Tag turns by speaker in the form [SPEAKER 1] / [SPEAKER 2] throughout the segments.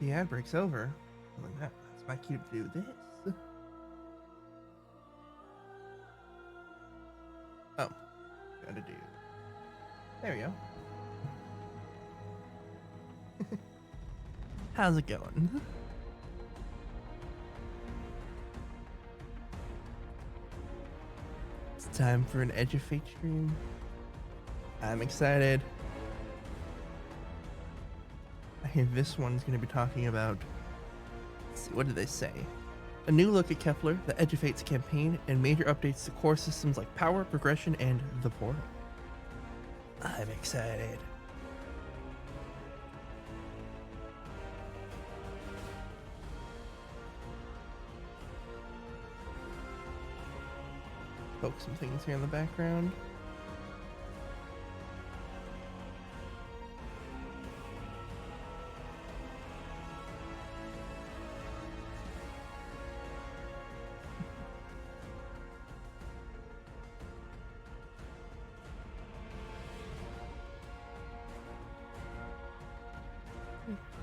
[SPEAKER 1] The ad breaks over. I'm like, that's my cue to do this. Oh, gotta do. There we go. How's it going? It's time for an Edge of Fate stream. I'm excited. I hear this one's going to be talking about. Let's see, what did they say? A new look at Kepler, the Edge of Fate's campaign, and major updates to core systems like power, progression, and the portal. I'm excited. Poke some things here in the background.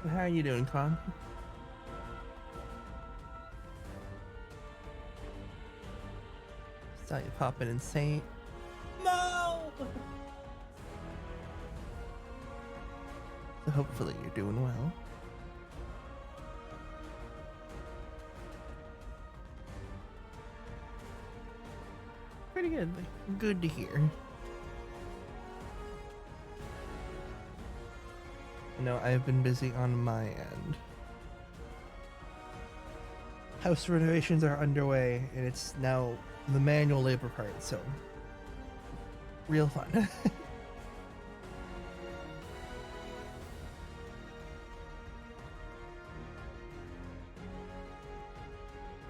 [SPEAKER 1] How are you doing, Con? Saw you popping and saying, "No!" So hopefully you're doing well. Pretty good. Good to hear. No, I've been busy on my end. House renovations are underway, and it's now the manual labor part, so real fun.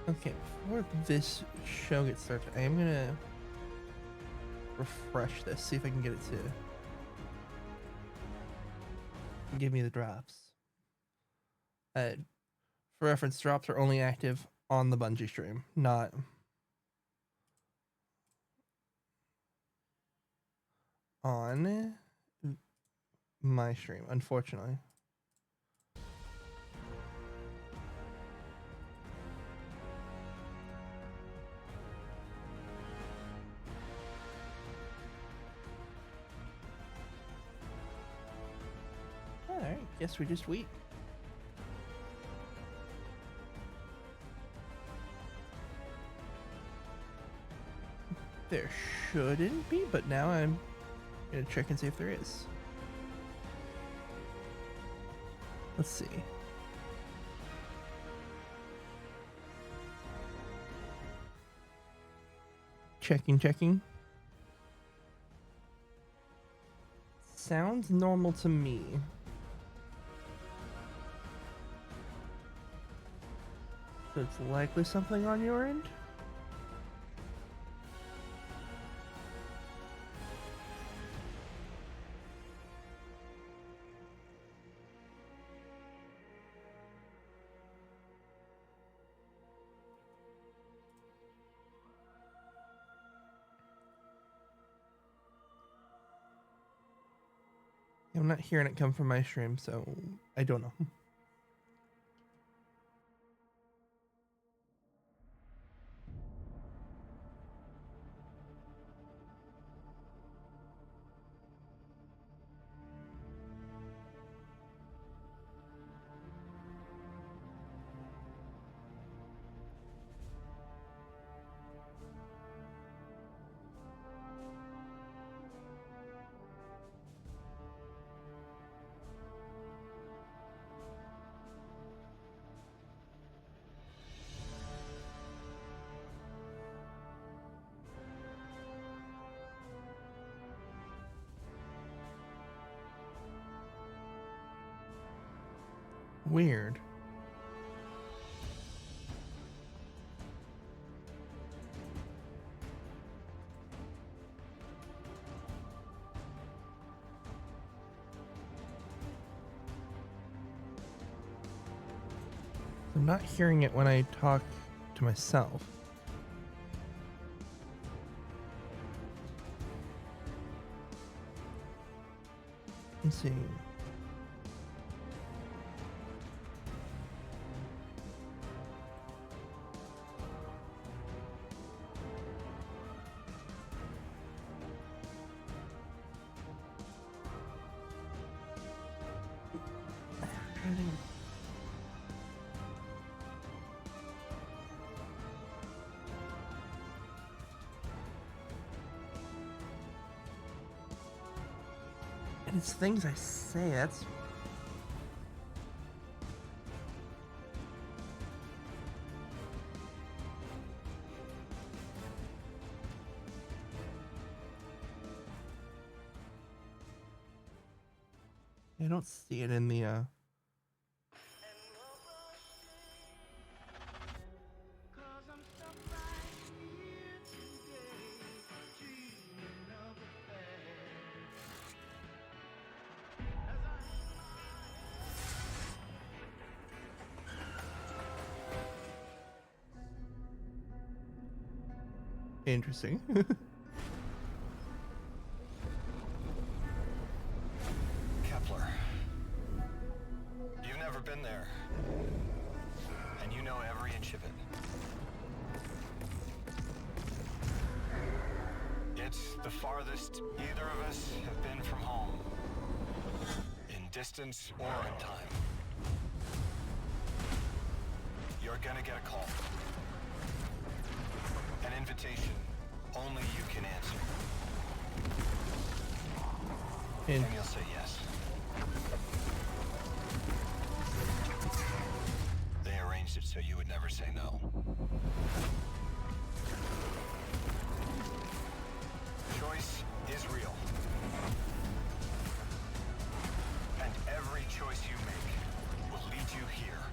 [SPEAKER 1] Okay, before this show gets started, I am gonna refresh this, see if I can get it to give me the drops. For reference, drops are only active on the Bungie stream, not on my stream, unfortunately. Alright, guess we just wait. There shouldn't be, but now I'm gonna check and see if there is. Let's see. Checking. Sounds normal to me. So it's likely something on your end? I'm not hearing it come from my stream, so I don't know. Weird. I'm not hearing it when I talk to myself. Let's see. anything? And it's things I say, that's... I don't see it in the, Interesting.
[SPEAKER 2] Kepler. You've never been there. And you know every inch of it. It's the farthest either of us have been from home. In distance or in time. You're gonna get a call. An invitation only you can answer. And you'll say yes. They arranged it so you would never say no. Choice is real. And every choice you make will lead you here.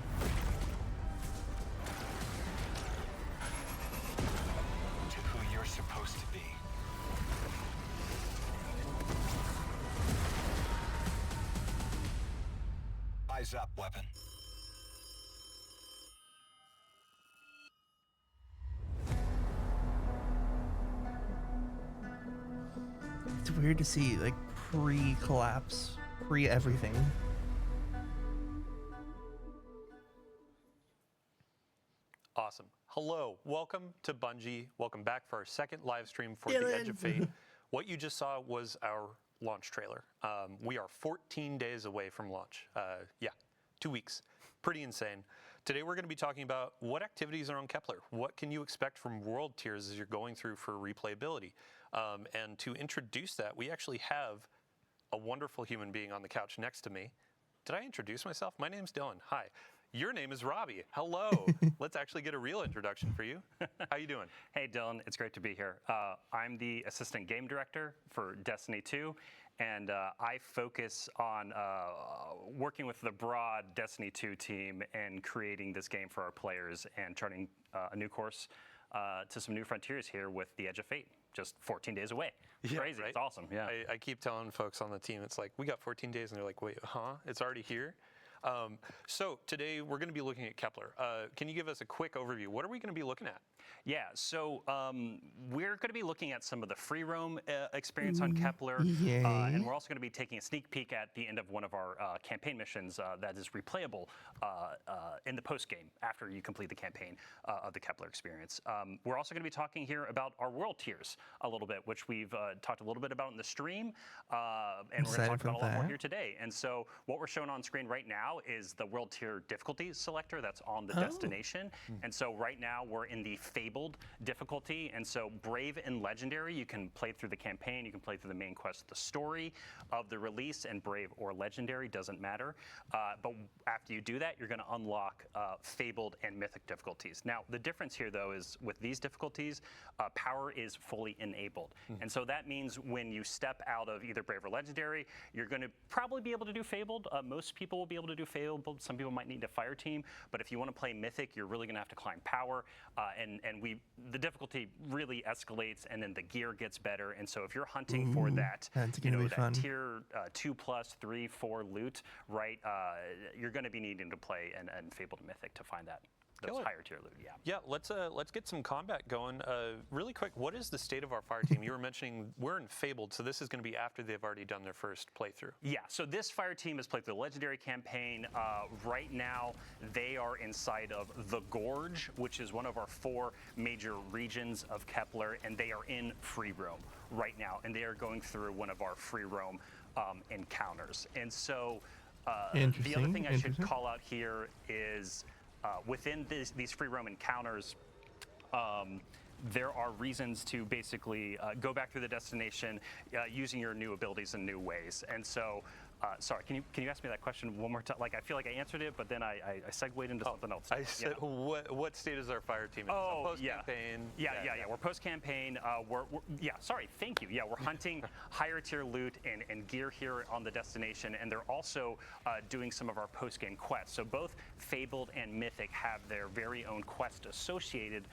[SPEAKER 2] To who you're supposed to be. Eyes up, weapon.
[SPEAKER 1] It's weird to see, like, pre-collapse, pre-everything.
[SPEAKER 3] Awesome. Hello, welcome to Bungie. Welcome back for our second live stream for The Edge of Fate. What you just saw was our launch trailer. We are 14 days away from launch. Yeah, 2 weeks. Pretty insane. Today we're going to be talking about what activities are on Kepler. What can you expect from world tiers as you're going through for replayability? And to introduce that, we actually have a wonderful human being on the couch next to me. Did I introduce myself? My name's Dylan. Hi. Your name is Robbie. Hello. Let's actually get a real introduction for you. How you doing?
[SPEAKER 4] Hey, Dylan. It's great to be here. I'm the assistant game director for Destiny 2, and I focus on working with the broad Destiny 2 team and creating this game for our players and charting a new course to some new frontiers here with The Edge of Fate. Just 14 days away. It's crazy. Right? It's awesome. Yeah.
[SPEAKER 3] I keep telling folks on the team, it's like, we got 14 days, and they're like, wait, huh? It's already here? So today we're going to be looking at Kepler. Can you give us a quick overview? What are we going to be looking at?
[SPEAKER 4] Yeah, so we're going to be looking at some of the free roam experience on Kepler, and we're also going to be taking a sneak peek at the end of one of our campaign missions that is replayable in the post game after you complete the campaign of the Kepler experience. We're also going to be talking here about our world tiers a little bit, which we've talked a little bit about in the stream, and we're going to talk about a lot more here today. And so what we're showing on screen right now is the world tier difficulty selector that's on the destination. And so right now we're in the Fabled difficulty, and so Brave and Legendary, you can play through the campaign, you can play through the main quest, the story of the release, and Brave or Legendary, doesn't matter. But after you do that, you're going to unlock Fabled and Mythic difficulties. Now, the difference here, though, is with these difficulties, power is fully enabled. And so that means when you step out of either Brave or Legendary, you're going to probably be able to do Fabled. Most people will be able to do Fabled. Some people might need a fire team, but if you want to play Mythic, you're really going to have to climb power. And the difficulty really escalates, and then the gear gets better. And so if you're hunting for that, that tier 2+, 3, 4 loot, right? You're going to be needing to play and Fabled Mythic to find that. Those higher tier loot,
[SPEAKER 3] Yeah, let's get some combat going. Really quick, what is the state of our fire team? You were mentioning we're in Fabled, so this is going to be after they've already done their first playthrough.
[SPEAKER 4] Yeah, so this fire team has played through the Legendary campaign. Right now, they are inside of the Gorge, which is one of our 4 major regions of Kepler, and they are in free roam right now, and they are going through one of our free roam encounters. And so The other thing I should call out here is within these free roam encounters, there are reasons to basically go back through the destination using your new abilities in new ways. And so, sorry, can you ask me that question one more time? Like, I feel like I answered it, but then I segued into something else.
[SPEAKER 3] I said, what state is our fire team in?
[SPEAKER 4] Oh,
[SPEAKER 3] post-campaign?
[SPEAKER 4] Yeah. We're post-campaign. Sorry, thank you. Yeah, we're hunting higher tier loot and gear here on the destination, and they're also doing some of our post-game quests. So both Fabled and Mythic have their very own quest associated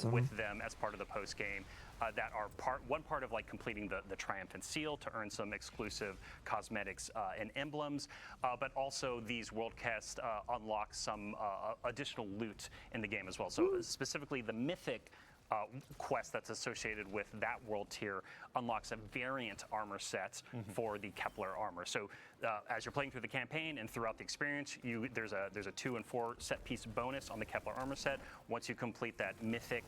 [SPEAKER 4] with them as part of the post-game. That are one part of like completing the Triumphant Seal to earn some exclusive cosmetics and emblems, but also these world quests unlock some additional loot in the game as well. So specifically the Mythic quest that's associated with that world tier unlocks a variant armor set for the Kepler armor. So as you're playing through the campaign and throughout the experience, there's a 2 and 4 set piece bonus on the Kepler armor set. Once you complete that Mythic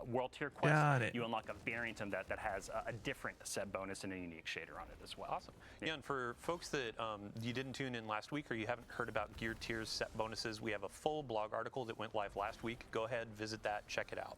[SPEAKER 4] world tier quest, you unlock a variant of that has a different set bonus and a unique shader on it as well.
[SPEAKER 3] Awesome. Yeah, and for folks that you didn't tune in last week or you haven't heard about gear tiers set bonuses, we have a full blog article that went live last week. Go ahead, visit that, check it out.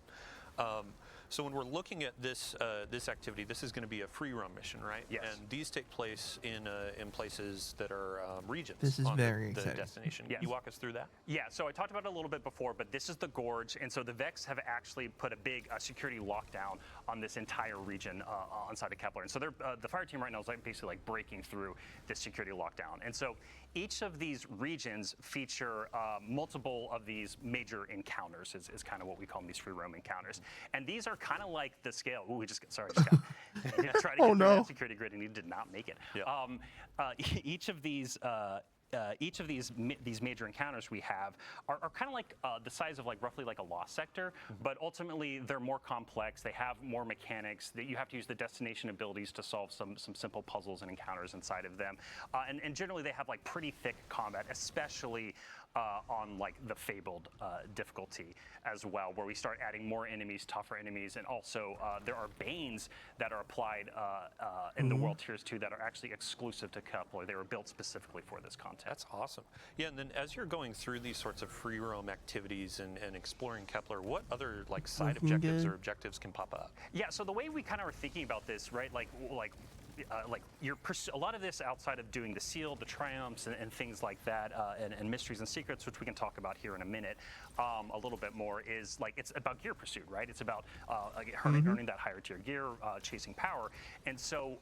[SPEAKER 3] So when we're looking at this this activity, this is going to be a free roam mission, right?
[SPEAKER 4] Yes.
[SPEAKER 3] And these take place in places that are regions.
[SPEAKER 1] This is
[SPEAKER 3] on
[SPEAKER 1] very
[SPEAKER 3] the
[SPEAKER 1] exciting.
[SPEAKER 3] destination.
[SPEAKER 4] Yes.
[SPEAKER 3] Can you walk us through that?
[SPEAKER 4] Yeah, so I talked about it a little bit before, but this is the Gorge, and so the Vex have actually put a big security lockdown on this entire region on side of Kepler. And so the fire team right now is basically breaking through this security lockdown. And so each of these regions feature multiple of these major encounters, is kind of what we call them, these free roam encounters. And these are kind of like the scale. Ooh, just got tried to get through that security grid, and he did not make it. Yeah. Each of these major encounters we have are kind of like the size of roughly like a lost sector, but ultimately they're more complex. They have more mechanics. That you have to use the destination abilities to solve some simple puzzles and encounters inside of them. And generally they have pretty thick combat, especially on the Fabled difficulty as well, where we start adding more enemies, tougher enemies, and also there are Banes that are applied in the World Tiers 2 that are actually exclusive to Kepler. They were built specifically for this content.
[SPEAKER 3] That's awesome. Yeah, and then as you're going through these sorts of free roam activities and exploring Kepler, what other side objectives or objectives can pop up?
[SPEAKER 4] Yeah, so the way we kind of are thinking about this, right, a lot of this outside of doing the seal, the triumphs, and things like that, and mysteries and secrets, which we can talk about here in a minute, a little bit more, is it's about gear pursuit, right? It's about earning that higher tier gear, chasing power. And so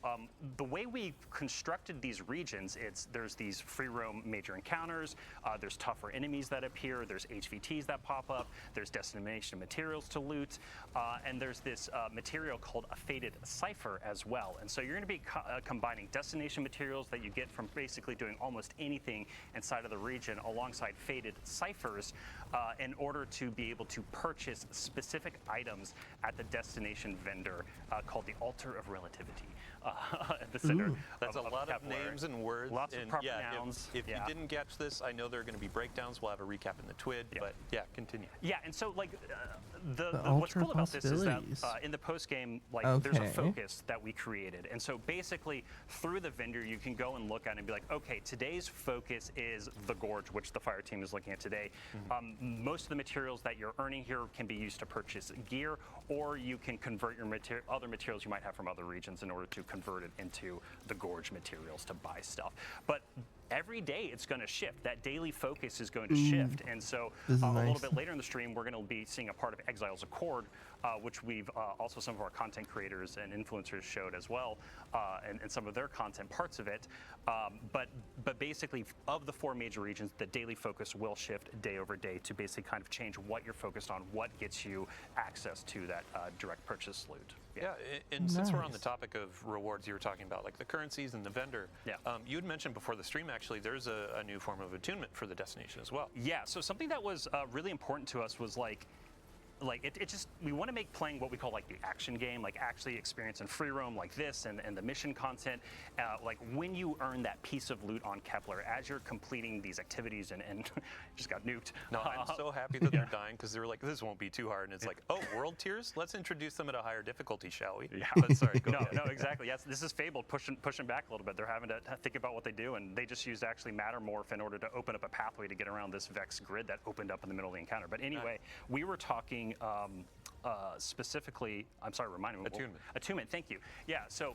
[SPEAKER 4] the way we constructed these regions, there's these free roam major encounters, there's tougher enemies that appear, there's HVTs that pop up, there's destination materials to loot, and there's this material called a faded cipher as well. And so you're going to be combining destination materials that you get from basically doing almost anything inside of the region alongside faded ciphers in order to be able to purchase specific items at the destination vendor called the Altar of Relativity at the center.
[SPEAKER 3] That's a lot of names and words.
[SPEAKER 4] Lots of proper nouns.
[SPEAKER 3] If you didn't catch this, I know there are going to be breakdowns. We'll have a recap in the TWID, but yeah, continue.
[SPEAKER 4] Yeah, and so what's cool about this is that in the post game, there's a focus that we created, and so basically through the vendor you can go and look at it and be like, okay, today's focus is the Gorge, which the fire team is looking at today. Most of the materials that you're earning here can be used to purchase gear, or you can convert your other materials you might have from other regions in order to convert it into the Gorge materials to buy stuff. But every day it's going to shift. That daily focus is going to shift. And so a little bit later in the stream, we're going to be seeing a part of Exile's Accord, which we've also some of our content creators and influencers showed as well, and some of their content parts of it. But basically, of the 4 major regions, the daily focus will shift day over day to basically kind of change what you're focused on, what gets you access to that direct purchase loot.
[SPEAKER 3] Yeah, and since we're on the topic of rewards, you were talking about the currencies and the vendor.
[SPEAKER 4] Yeah.
[SPEAKER 3] You had mentioned before the stream, actually, there's a new form of attunement for the destination as well.
[SPEAKER 4] Yeah, so something that was really important to us was like it just, we want to make playing what we call like the action game, like actually experiencing free roam like this and the mission content, like when you earn that piece of loot on Kepler as you're completing these activities and just got nuked.
[SPEAKER 3] No, I'm so happy that they're dying because they were like, this won't be too hard. And it's like, oh, world tiers? Let's introduce them at a higher difficulty, shall we?
[SPEAKER 4] Yeah.
[SPEAKER 3] But sorry, go ahead.
[SPEAKER 4] No, exactly. Yes, this is Fabled pushing back a little bit. They're having to think about what they do, and they just used actually Mattermorph in order to open up a pathway to get around this Vex grid that opened up in the middle of the encounter. But anyway, we were talking specifically, I'm sorry, remind me.
[SPEAKER 3] Attunement.
[SPEAKER 4] Attunement, thank you. Yeah, so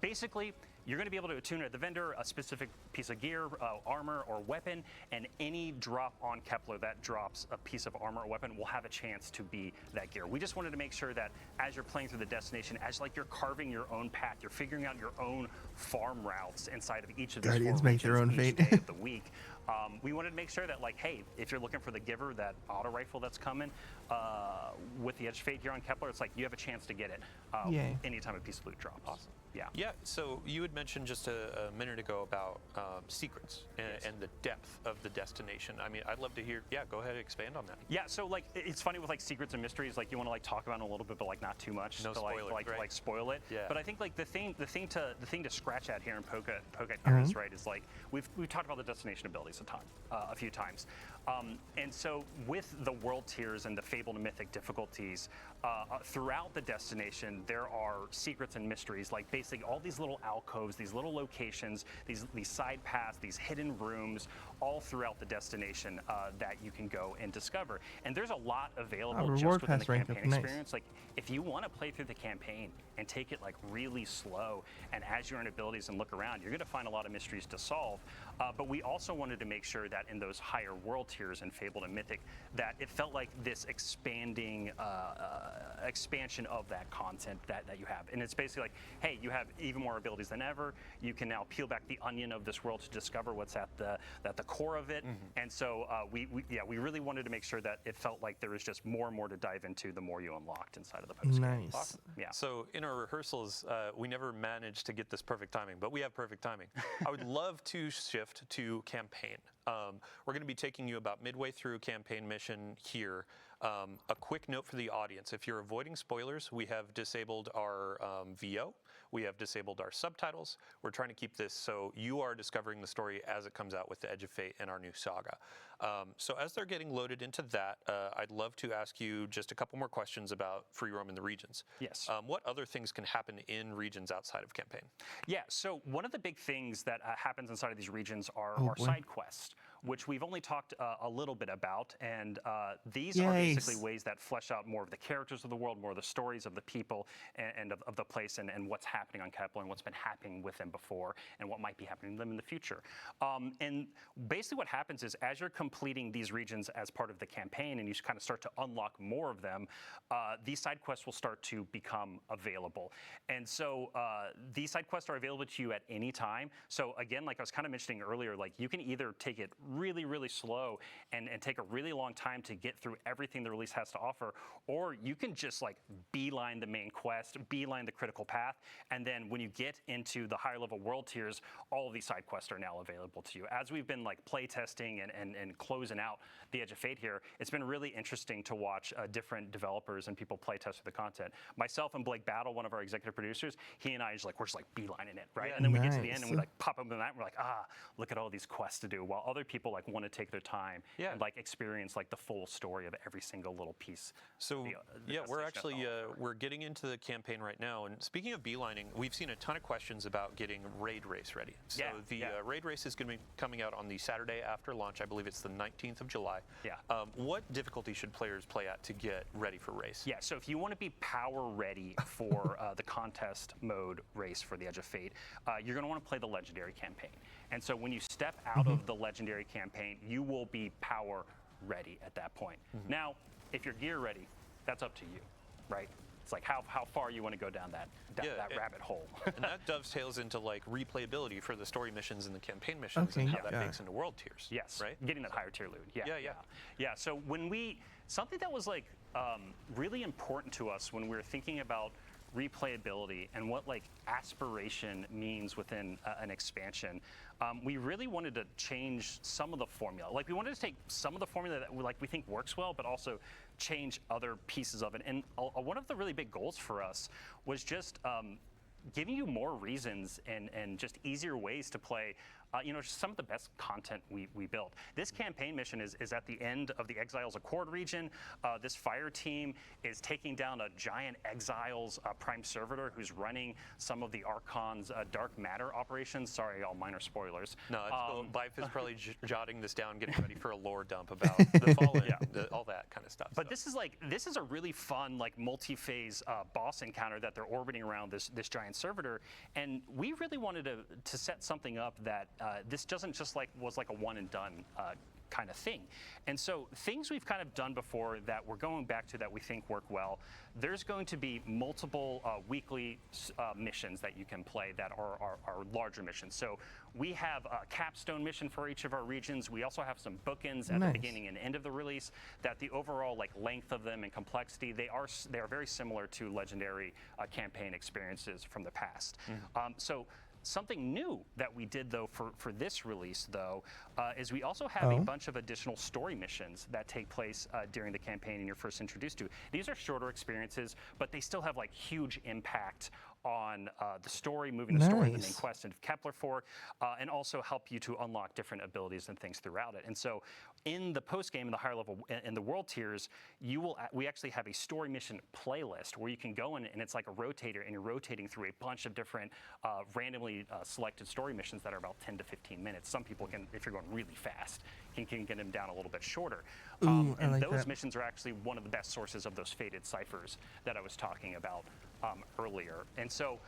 [SPEAKER 4] basically, you're going to be able to attune at the vendor a specific piece of gear, armor, or weapon, and any drop on Kepler that drops a piece of armor or weapon will have a chance to be that gear. We just wanted to make sure that as you're playing through the destination, as like you're carving your own path, you're figuring out your own farm routes inside of each of these
[SPEAKER 1] Guardians
[SPEAKER 4] four
[SPEAKER 1] make their own
[SPEAKER 4] regions
[SPEAKER 1] fate.
[SPEAKER 4] each day of the week. We wanted to make sure that, like, hey, if you're looking for the Giver, that auto rifle that's coming with the Edge of Fate here on Kepler, it's like you have a chance to get it anytime a piece of loot drops.
[SPEAKER 3] Awesome.
[SPEAKER 4] Yeah.
[SPEAKER 3] Yeah, so you had mentioned just a minute ago about secrets and the depth of the destination. I mean, I'd love to hear, go ahead and expand on that.
[SPEAKER 4] Yeah, so like it's funny with like secrets and mysteries, like you want to like talk about it a little bit, but like not too much
[SPEAKER 3] No
[SPEAKER 4] to
[SPEAKER 3] spoilers, right?
[SPEAKER 4] like spoil it.
[SPEAKER 3] Yeah.
[SPEAKER 4] But I think like the thing to scratch at here and poke at here is right is like we've talked about the destination abilities a few times. And so with the world tiers and the Fabled and Mythic difficulties, throughout the destination, there are secrets and mysteries, like basically all these little alcoves, these little locations, these side paths, these hidden rooms, all throughout the destination that you can go and discover. And there's a lot available just
[SPEAKER 1] reward
[SPEAKER 4] within the
[SPEAKER 1] pass ranked
[SPEAKER 4] campaign
[SPEAKER 1] up, nice.
[SPEAKER 4] experience. Like if you want to play through the campaign and take it like really slow, and as you earn abilities and look around, you're going to find a lot of mysteries to solve. But we also wanted to make sure that in those higher world tiers in Fabled and Mythic, that it felt like this expanding expansion of that content that you have. And it's basically like, hey, you have even more abilities than ever. You can now peel back the onion of this world to discover what's at the core of it. And so we really wanted to make sure that it felt like there was just more and more to dive into the more you unlocked inside of the post game.
[SPEAKER 1] Nice.
[SPEAKER 3] Awesome.
[SPEAKER 4] Yeah.
[SPEAKER 3] So in our rehearsals, we never managed to get this perfect timing, but we have perfect timing. I would love to shift to campaign. We're going to be taking you about midway through campaign mission here. A quick note for the audience. If you're avoiding spoilers, we have disabled our VO. We have disabled our subtitles. We're trying to keep this so you are discovering the story as it comes out with the Edge of Fate and our new saga. So as they're getting loaded into that, I'd love to ask you just a couple more questions about free roam in the regions.
[SPEAKER 4] Yes.
[SPEAKER 3] What other things can happen in regions outside of campaign?
[SPEAKER 4] Yeah, so one of the big things that happens inside of these regions are side quests, which we've only talked a little bit about, and these are basically ways that flesh out more of the characters of the world, more of the stories of the people and of the place, and what's happening on Kepler and what's been happening with them before and what might be happening to them in the future. And basically what happens is as you're completing these regions as part of the campaign and you kind of start to unlock more of them, these side quests will start to become available. And so these side quests are available to you at any time. So again, like I was kind of mentioning earlier, like you can either take it really, really slow and take a really long time to get through everything the release has to offer, or you can just like beeline the main quest, beeline the critical path, and then when you get into the higher level world tiers, all of these side quests are now available to you. As we've been like play testing and closing out the Edge of Fate here, it's been really interesting to watch different developers and people play test the content. Myself and Blake Battle, one of our executive producers, he and I we're just like beelining it, right?
[SPEAKER 3] Yeah.
[SPEAKER 4] And then we get to the end and we like pop up in that and we're like, look at all these quests to do, while other people like want to take their time and like experience like the full story of every single little piece.
[SPEAKER 3] So we're actually we're getting into the campaign right now, and speaking of beelining, we've seen a ton of questions about getting raid race ready. So the raid race is going to be coming out on the Saturday after launch. I believe it's the 19th of July. Yeah. What difficulty should players play at to get ready for race?
[SPEAKER 4] Yeah, so if you want to be power ready for the contest mode race for the Edge of Fate, you're going to want to play the Legendary campaign. And so when you step out of the Legendary campaign, you will be power ready at that point. Now, if you're gear ready, that's up to you, right? It's like how far you want to go down that rabbit hole.
[SPEAKER 3] And that dovetails into like replayability for the story missions and the campaign missions, and how that bakes into world tiers.
[SPEAKER 4] Yes,
[SPEAKER 3] right.
[SPEAKER 4] Getting that higher tier loot. Yeah. So when something that was like really important to us when we were thinking about replayability and what like aspiration means within an expansion, we really wanted to change some of the formula. Like we wanted to take some of the formula that we think works well, but also change other pieces of it. And one of the really big goals for us was just giving you more reasons and just easier ways to play just some of the best content we built. This campaign mission is at the end of the Exiles Accord region. This fire team is taking down a giant Exiles prime servitor who's running some of the Archon's dark matter operations. Sorry, all minor spoilers.
[SPEAKER 3] No, it's cool. Life is probably jotting this down, getting ready for a lore dump about the Fallen, all that kind of stuff.
[SPEAKER 4] But this is a really fun like multi-phase boss encounter that they're orbiting around this giant servitor, and we really wanted to set something up that this doesn't just was like a one and done kind of thing. And so things we've kind of done before that we're going back to that we think work well, there's going to be multiple weekly missions that you can play that are larger missions. So we have a capstone mission for each of our regions. We also have some bookends at the beginning and end of the release that the overall like length of them and complexity, they are very similar to legendary campaign experiences from the past. So something new that we did though for this release though is we also have a bunch of additional story missions that take place during the campaign and you're first introduced to. These are shorter experiences, but they still have like huge impact on the story, moving the story in the main quest of Kepler 4, and also help you to unlock different abilities and things throughout it. And so in the post game, in the higher level, in the world tiers, we actually have a story mission playlist where you can go in and it's like a rotator and you're rotating through a bunch of different randomly selected story missions that are about 10 to 15 minutes. Some people can, if you're going really fast, can get them down a little bit shorter.
[SPEAKER 1] Ooh,
[SPEAKER 4] and
[SPEAKER 1] like
[SPEAKER 4] those
[SPEAKER 1] that.
[SPEAKER 4] missions are actually one of the best sources of those faded ciphers that I was talking about earlier. And so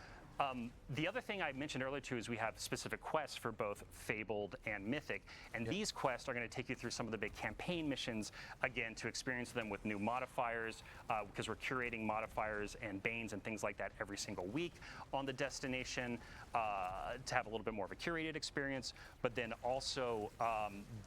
[SPEAKER 4] the other thing I mentioned earlier too is we have specific quests for both Fabled and Mythic, and these quests are going to take you through some of the big campaign missions, again, to experience them with new modifiers, because we're curating modifiers and banes and things like that every single week on the destination to have a little bit more of a curated experience, but then also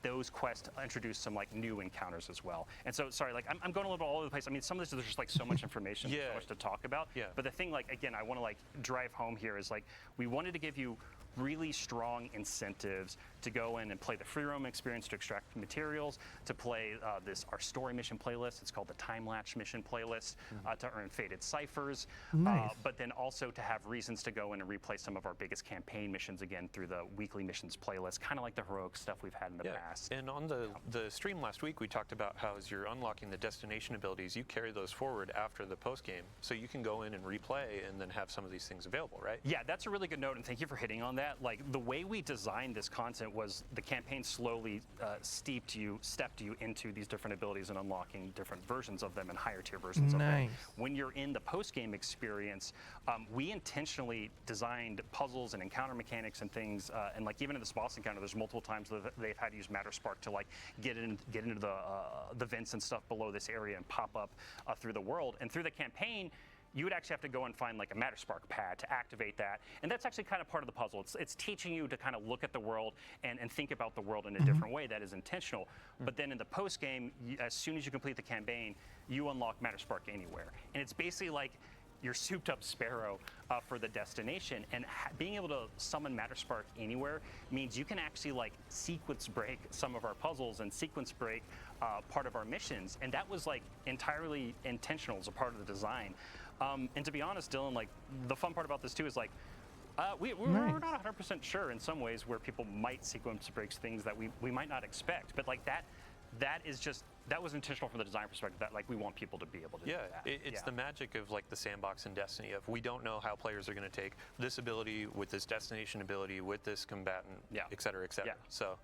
[SPEAKER 4] those quests introduce some like new encounters as well. And so, sorry, like I'm going a little bit all over the place. I mean, some of this is just like so much information, so much to talk about. But the thing, like, again, I want to like drive home here is like we wanted to give you really strong incentives to go in and play the free roam experience, to extract materials, to play our story mission playlist. It's called the time lapse mission playlist, to earn faded ciphers, but then also to have reasons to go in and replay some of our biggest campaign missions again through the weekly missions playlist, kind of like the heroic stuff we've had in the past.
[SPEAKER 3] And on the stream last week, we talked about how as you're unlocking the destination abilities, you carry those forward after the post game, so you can go in and replay and then have some of these things available, right?
[SPEAKER 4] Yeah, that's a really good note, and thank you for hitting on that. Like the way we designed this content was the campaign slowly stepped you into these different abilities and unlocking different versions of them and higher tier versions of them. When you're in the post game experience, we intentionally designed puzzles and encounter mechanics and things, and like even in this boss encounter, there's multiple times that they've had to use Matter Spark to like get into the vents and stuff below this area and pop up through the world. And through the campaign, you would actually have to go and find like a Matter Spark pad to activate that. And that's actually kind of part of the puzzle. It's teaching you to kind of look at the world and think about the world in a different way that is intentional. But then in the post game, as soon as you complete the campaign, you unlock Matter Spark anywhere. And it's basically like your souped up sparrow for the destination, and being able to summon Matter Spark anywhere means you can actually like sequence break some of our puzzles and sequence break part of our missions, and that was like entirely intentional as a part of the design. And to be honest, Dylan, like the fun part about this too is like we're not 100% sure in some ways where people might sequence breaks things that we might not expect, but like that was intentional from the design perspective, that like we want people to be able to do that.
[SPEAKER 3] It's the magic of like the sandbox in Destiny of we don't know how players are going to take this ability with this destination ability with this combatant, et cetera, et cetera. So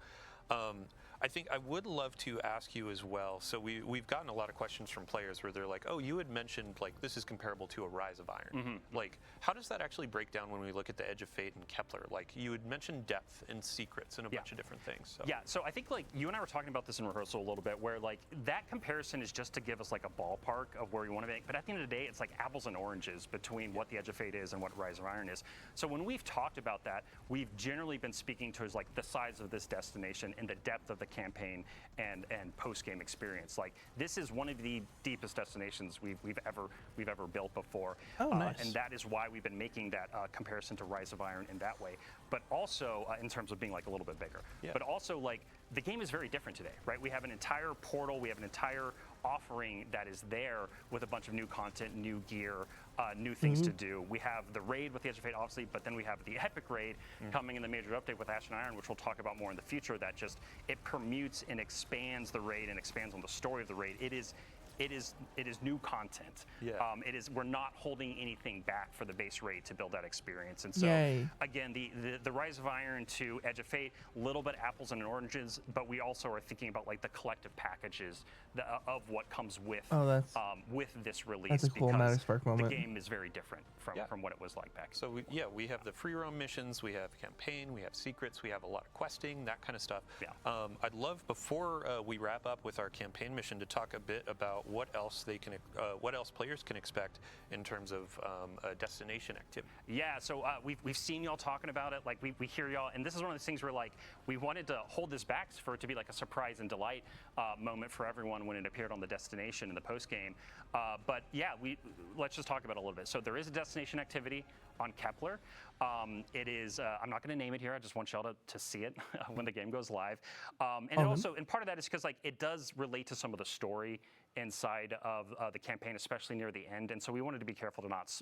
[SPEAKER 3] I think I would love to ask you as well. So we've gotten a lot of questions from players where they're like, oh, you had mentioned like this is comparable to a Rise of Iron. Like, how does that actually break down when we look at the Edge of Fate and Kepler? Like, you had mentioned depth and secrets and a bunch of different things. So.
[SPEAKER 4] Yeah, so I think like you and I were talking about this in rehearsal a little bit, where like that comparison is just to give us like a ballpark of where we want to make. But at the end of the day, it's like apples and oranges between what the Edge of Fate is and what Rise of Iron is. So when we've talked about that, we've generally been speaking towards like the size of this destination and the depth of the campaign and post-game experience. Like, this is one of the deepest destinations we've ever built before.
[SPEAKER 1] Oh, nice.
[SPEAKER 4] And that is why we've been making that comparison to Rise of Iron in that way. But also in terms of being like a little bit bigger.
[SPEAKER 3] Yeah.
[SPEAKER 4] But also, like, the game is very different today, right? We have an entire portal, we have an entire offering that is there with a bunch of new content, new gear, new things to do. We have the raid with the Edge of Fate, obviously, but then we have the epic raid coming in the major update with Ash and Iron, which we'll talk about more in the future. That just, it permutes and expands the raid and expands on the story of the raid. It is new content.
[SPEAKER 3] Yeah.
[SPEAKER 4] We're not holding anything back for the base raid to build that experience. And so
[SPEAKER 1] Yay.
[SPEAKER 4] again, the Rise of Iron to Edge of Fate, little bit apples and oranges, but we also are thinking about like the collective packages of what comes with this release.
[SPEAKER 1] That's a cool
[SPEAKER 4] because
[SPEAKER 1] Matter Spark moment.
[SPEAKER 4] the game is very different from what it was like back.
[SPEAKER 3] So we have the free roam missions, we have campaign, we have secrets, we have a lot of questing, that kind of stuff.
[SPEAKER 4] Yeah.
[SPEAKER 3] I'd love, before we wrap up with our campaign mission, to talk a bit about what else players can expect in terms of destination activity.
[SPEAKER 4] Yeah, so we've seen y'all talking about it. Like, we hear y'all, and this is one of those things where, like, we wanted to hold this back for it to be like a surprise and delight moment for everyone when it appeared on the destination in the post game. But yeah, let's just talk about it a little bit. So there is a destination activity on Kepler. It is, I'm not going to name it here. I just want y'all to see it when the game goes live. And part of that is because, like, it does relate to some of the story inside of the campaign, especially near the end. And so we wanted to be careful to not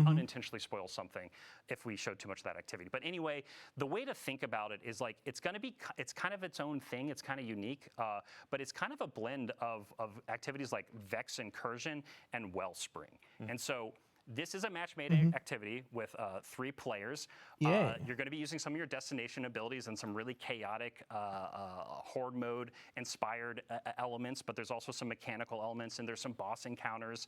[SPEAKER 4] unintentionally spoil something if we showed too much of that activity. But anyway, the way to think about it is, like, it's kind of its own thing. It's kind of unique, but it's kind of a blend of activities like Vex Incursion and Wellspring. And so this is a match-made activity with 3 players. You're going to be using some of your destination abilities and some really chaotic horde mode inspired elements, but there's also some mechanical elements and there's some boss encounters.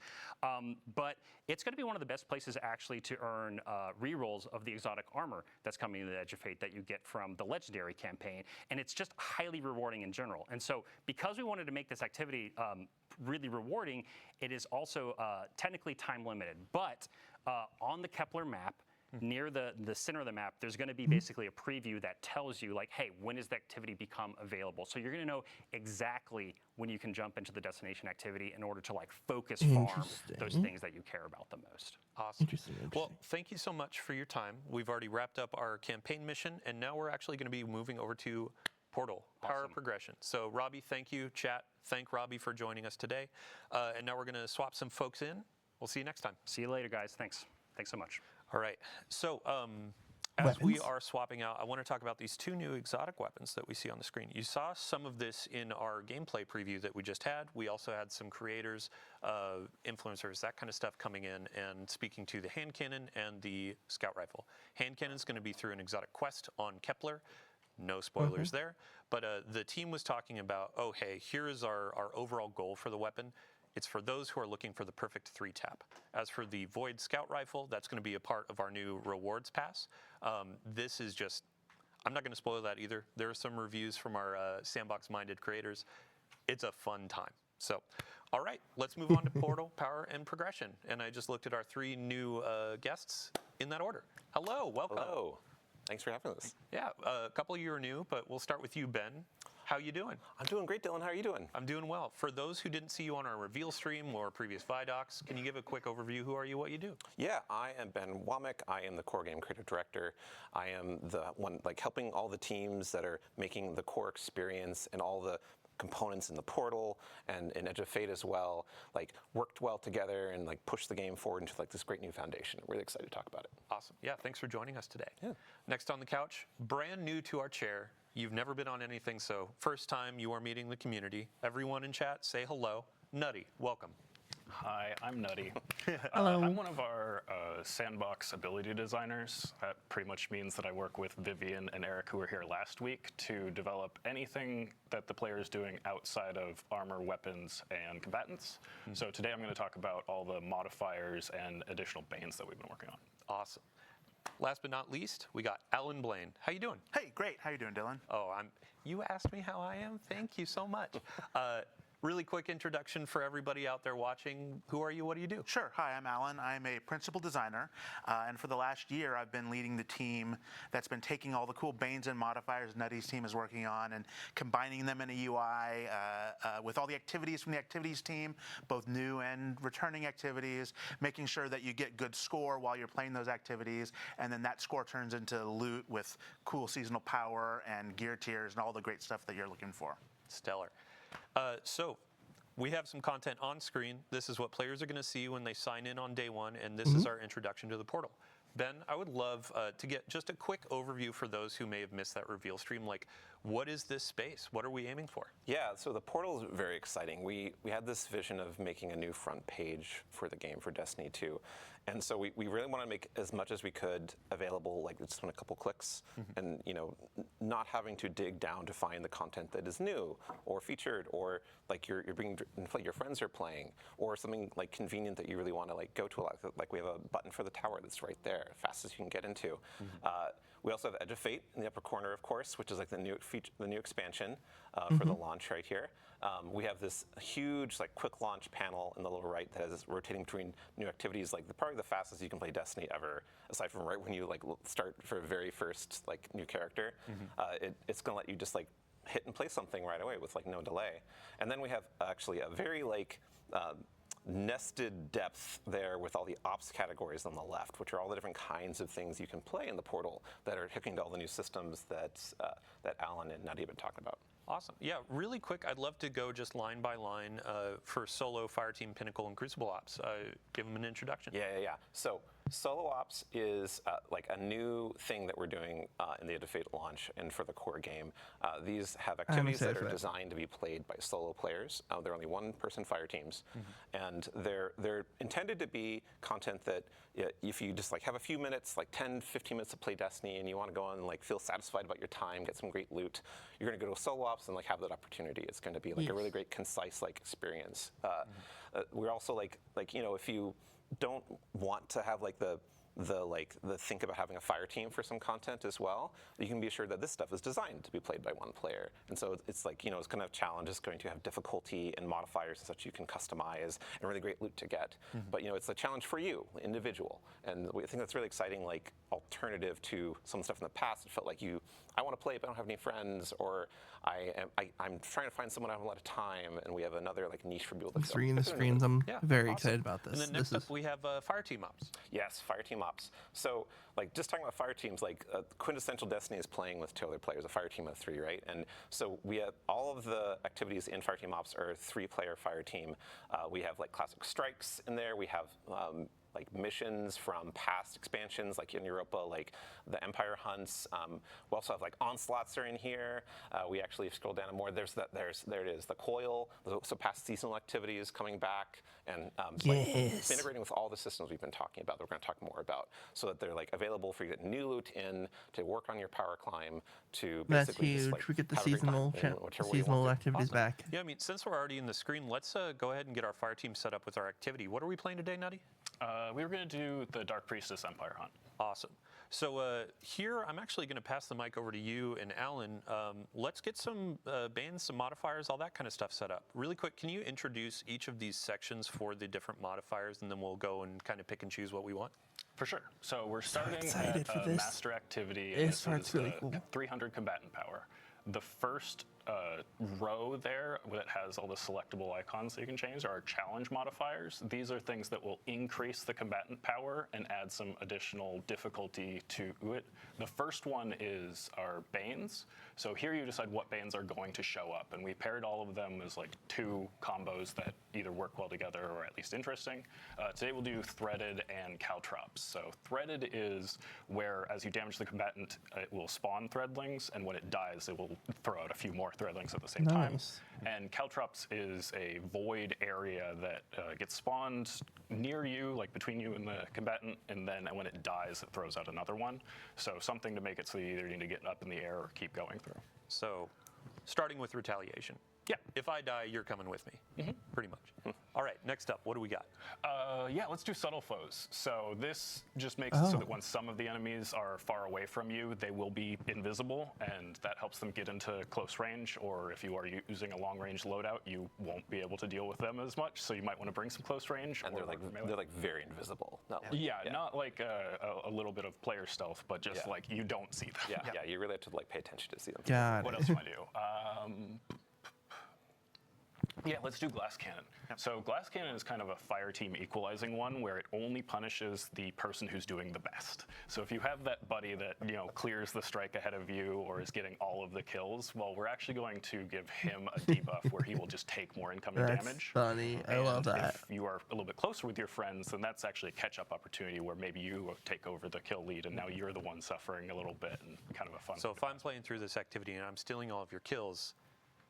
[SPEAKER 4] But it's going to be one of the best places actually to earn rerolls of the exotic armor that's coming to the Edge of Fate that you get from the Legendary campaign, and it's just highly rewarding in general. And so because we wanted to make this activity really rewarding, it is also technically time limited. But on the Kepler map, near the center of the map, there's going to be basically a preview that tells you, like, hey, when does the activity become available? So you're going to know exactly when you can jump into the destination activity in order to, like, focus farm those things that you care about the most.
[SPEAKER 3] Awesome.
[SPEAKER 1] Interesting.
[SPEAKER 3] Well, thank you so much for your time. We've already wrapped up our campaign mission, and now we're actually going to be moving over to Portal, Power Progression. So Robbie, thank you. Chat, thank Robbie for joining us today. And now we're going to swap some folks in. We'll see you next time.
[SPEAKER 4] See you later, guys. Thanks so much.
[SPEAKER 3] All right. So as we are swapping out, I want to talk about these 2 new exotic weapons that we see on the screen. You saw some of this in our gameplay preview that we just had. We also had some creators, influencers, that kind of stuff coming in and speaking to the hand cannon and the scout rifle. Hand cannon is going to be through an exotic quest on Kepler. No spoilers there. But the team was talking about, oh, hey, here is our overall goal for the weapon. It's for those who are looking for the perfect 3-tap. As for the Void Scout Rifle, that's going to be a part of our new rewards pass. This is just, I'm not going to spoil that either. There are some reviews from our sandbox-minded creators. It's a fun time. So, all right, let's move on to Portal, Power, and Progression. And I just looked at our 3 new guests in that order. Hello, welcome.
[SPEAKER 5] Hello. Thanks for having us.
[SPEAKER 3] Yeah, a couple of you are new, but we'll start with you, Ben. How you doing?
[SPEAKER 5] I'm doing great, Dylan. How are you doing?
[SPEAKER 3] I'm doing well. For those who didn't see you on our reveal stream or previous Vidocs, can you give a quick overview? Who are you, what you do?
[SPEAKER 5] Yeah, I am Ben Womack. I am the core game creative director. I am the one, like, helping all the teams that are making the core experience and all the components in the portal and in Edge of Fate as well, like, worked well together and, like, pushed the game forward into, like, this great new foundation. I'm really excited to talk about it.
[SPEAKER 3] Awesome. Yeah, thanks for joining us today.
[SPEAKER 5] Yeah.
[SPEAKER 3] Next on the couch, brand new to our chair. You've never been on anything, so first time you are meeting the community. Everyone in chat, say hello. Nutty, welcome.
[SPEAKER 6] Hi, I'm Nutty.
[SPEAKER 1] Hello.
[SPEAKER 6] I'm one of our sandbox ability designers. That pretty much means that I work with Vivian and Eric, who were here last week, to develop anything that the player is doing outside of armor, weapons, and combatants. So today I'm going to talk about all the modifiers and additional banes that we've been working on.
[SPEAKER 3] Awesome. Last but not least, we got Alan Blaine. How you doing?
[SPEAKER 7] Hey, great. How you doing, Dylan?
[SPEAKER 3] Oh, you asked me how I am? Thank you so much. really quick introduction for everybody out there watching. Who are you? What do you do?
[SPEAKER 7] Sure. Hi, I'm Alan. I'm a principal designer, and for the last year, I've been leading the team that's been taking all the cool Banes and modifiers Nutty's team is working on and combining them in a UI with all the activities from the activities team, both new and returning activities, making sure that you get good score while you're playing those activities, and then that score turns into loot with cool seasonal power and gear tiers and all the great stuff that you're looking for.
[SPEAKER 3] Stellar. So we have some content on screen. This is what players are going to see when they sign in on day one, and this is our introduction to the portal. Ben, I would love to get just a quick overview for those who may have missed that reveal stream. Like, what is this space? What are we aiming for?
[SPEAKER 5] Yeah, so the portal is very exciting. We had this vision of making a new front page for the game for Destiny 2. And so we really want to make as much as we could available, like just in a couple clicks, and not having to dig down to find the content that is new or featured, or like you're being like your friends are playing, or something like convenient that you really want to like go to a lot. Like we have a button for the tower that's right there, fastest you can get into. We also have Edge of Fate in the upper corner, of course, which is like the new expansion for the launch right here. We have this huge like quick launch panel in the lower right that is rotating between new activities, like probably the fastest you can play Destiny ever, aside from right when you like start for a very first like new character. It's gonna let you just like hit and play something right away with like no delay. And then we have actually a very like nested depth there with all the ops categories on the left, which are all the different kinds of things you can play in the portal that are hooking to all the new systems that Alan and Nutty have been talking about.
[SPEAKER 3] Awesome. Yeah, really quick, I'd love to go just line by line for Solo, Fireteam, Pinnacle, and Crucible Ops. Give them an introduction.
[SPEAKER 5] Yeah. So Solo Ops is like a new thing that we're doing in the Edge of Fate launch and for the core game. These have activities that are designed to be played by solo players. They're only one-person fire teams, and they're intended to be content that if you just like have a few minutes, like 10, 15 minutes to play Destiny, and you want to go on and like feel satisfied about your time, get some great loot, you're going to go to Solo Ops and like have that opportunity. It's going to be like a really great concise like experience. We're also like if you don't want to have like the think about having a fire team for some content as well, you can be assured that this stuff is designed to be played by one player. And so it's like, it's going to have challenges, going to have difficulty and modifiers and such you can customize and really great loot to get. But it's a challenge for you, individual. And I think that's really exciting, like alternative to some stuff in the past. It felt like I want to play but I don't have any friends, or I'm trying to find someone I have a lot of time, and we have another like niche for people to fill.
[SPEAKER 1] Seeing the screens, I'm very excited about this.
[SPEAKER 3] And then next up we have Fireteam Ops.
[SPEAKER 5] Yes, Fireteam Ops. So like just talking about fire teams, like quintessential Destiny is playing with 2 other players, a fire team of 3, right? And so we have all of the activities in Fireteam Ops are a 3-player fire team. We have like classic strikes in there. We have like missions from past expansions, like in Europa, like the Empire hunts. We also have like onslaughts are in here. We actually scroll down more. There it is, the coil. So past seasonal activities coming back, and like integrating with all the systems we've been talking about that we're going to talk more about, so that they're like available for you to get new loot in, to work on your power climb, to basically
[SPEAKER 1] huge.
[SPEAKER 5] Just, like,
[SPEAKER 1] we get the
[SPEAKER 5] have a great
[SPEAKER 1] seasonal
[SPEAKER 5] time,
[SPEAKER 1] activities back.
[SPEAKER 3] Yeah, I mean, since we're already in the screen, let's go ahead and get our fire team set up with our activity. What are we playing today, Nutty?
[SPEAKER 6] We were going to do the Dark Priestess Empire hunt.
[SPEAKER 3] Awesome. So here, I'm actually going to pass the mic over to you and Alan. Let's get some bands, some modifiers, all that kind of stuff set up. Really quick, can you introduce each of these sections for the different modifiers, and then we'll go and kind of pick and choose what we want?
[SPEAKER 6] For sure. So we're starting
[SPEAKER 1] excited
[SPEAKER 6] at
[SPEAKER 1] for this.
[SPEAKER 6] master activity.
[SPEAKER 1] This part's really cool.
[SPEAKER 6] 300 combatant power. The first row there that has all the selectable icons that you can change are challenge modifiers. These are things that will increase the combatant power and add some additional difficulty to it. The first one is our Banes. So here you decide what Banes are going to show up, and we paired all of them as like 2 combos that either work well together or at least interesting. Today we'll do Threaded and Caltrops. So Threaded is where, as you damage the combatant, it will spawn threadlings, and when it dies, it will throw out a few more threadlings at the same time. And Caltrops is a void area that gets spawned near you, like between you and the combatant, and then when it dies, it throws out another one. So something to make it so you either need to get up in the air or keep going through.
[SPEAKER 3] So starting with retaliation. Yeah, if I die, you're coming with me, pretty much. All right, next up, what do we got?
[SPEAKER 6] Yeah, let's do subtle foes. So this just makes it so that when some of the enemies are far away from you, they will be invisible, and that helps them get into close range. Or if you are using a long-range loadout, you won't be able to deal with them as much. So you might want to bring some close range.
[SPEAKER 5] And they're like very invisible. Not like,
[SPEAKER 6] yeah, not like a little bit of player stealth, but just like you don't see them.
[SPEAKER 5] Yeah, you really have to like pay attention to see them.
[SPEAKER 1] God.
[SPEAKER 6] What else do I do? Yeah, let's do Glass Cannon. So Glass Cannon is kind of a fire team equalizing one where it only punishes the person who's doing the best. So if you have that buddy that, clears the strike ahead of you or is getting all of the kills, well, we're actually going to give him a debuff where he will just take more incoming
[SPEAKER 1] That's
[SPEAKER 6] damage.
[SPEAKER 1] funny. I love that.
[SPEAKER 6] If you are a little bit closer with your friends, then that's actually a catch-up opportunity where maybe you take over the kill lead and now you're the one suffering a little bit and kind of a fun.
[SPEAKER 3] So if I'm playing through this activity and I'm stealing all of your kills,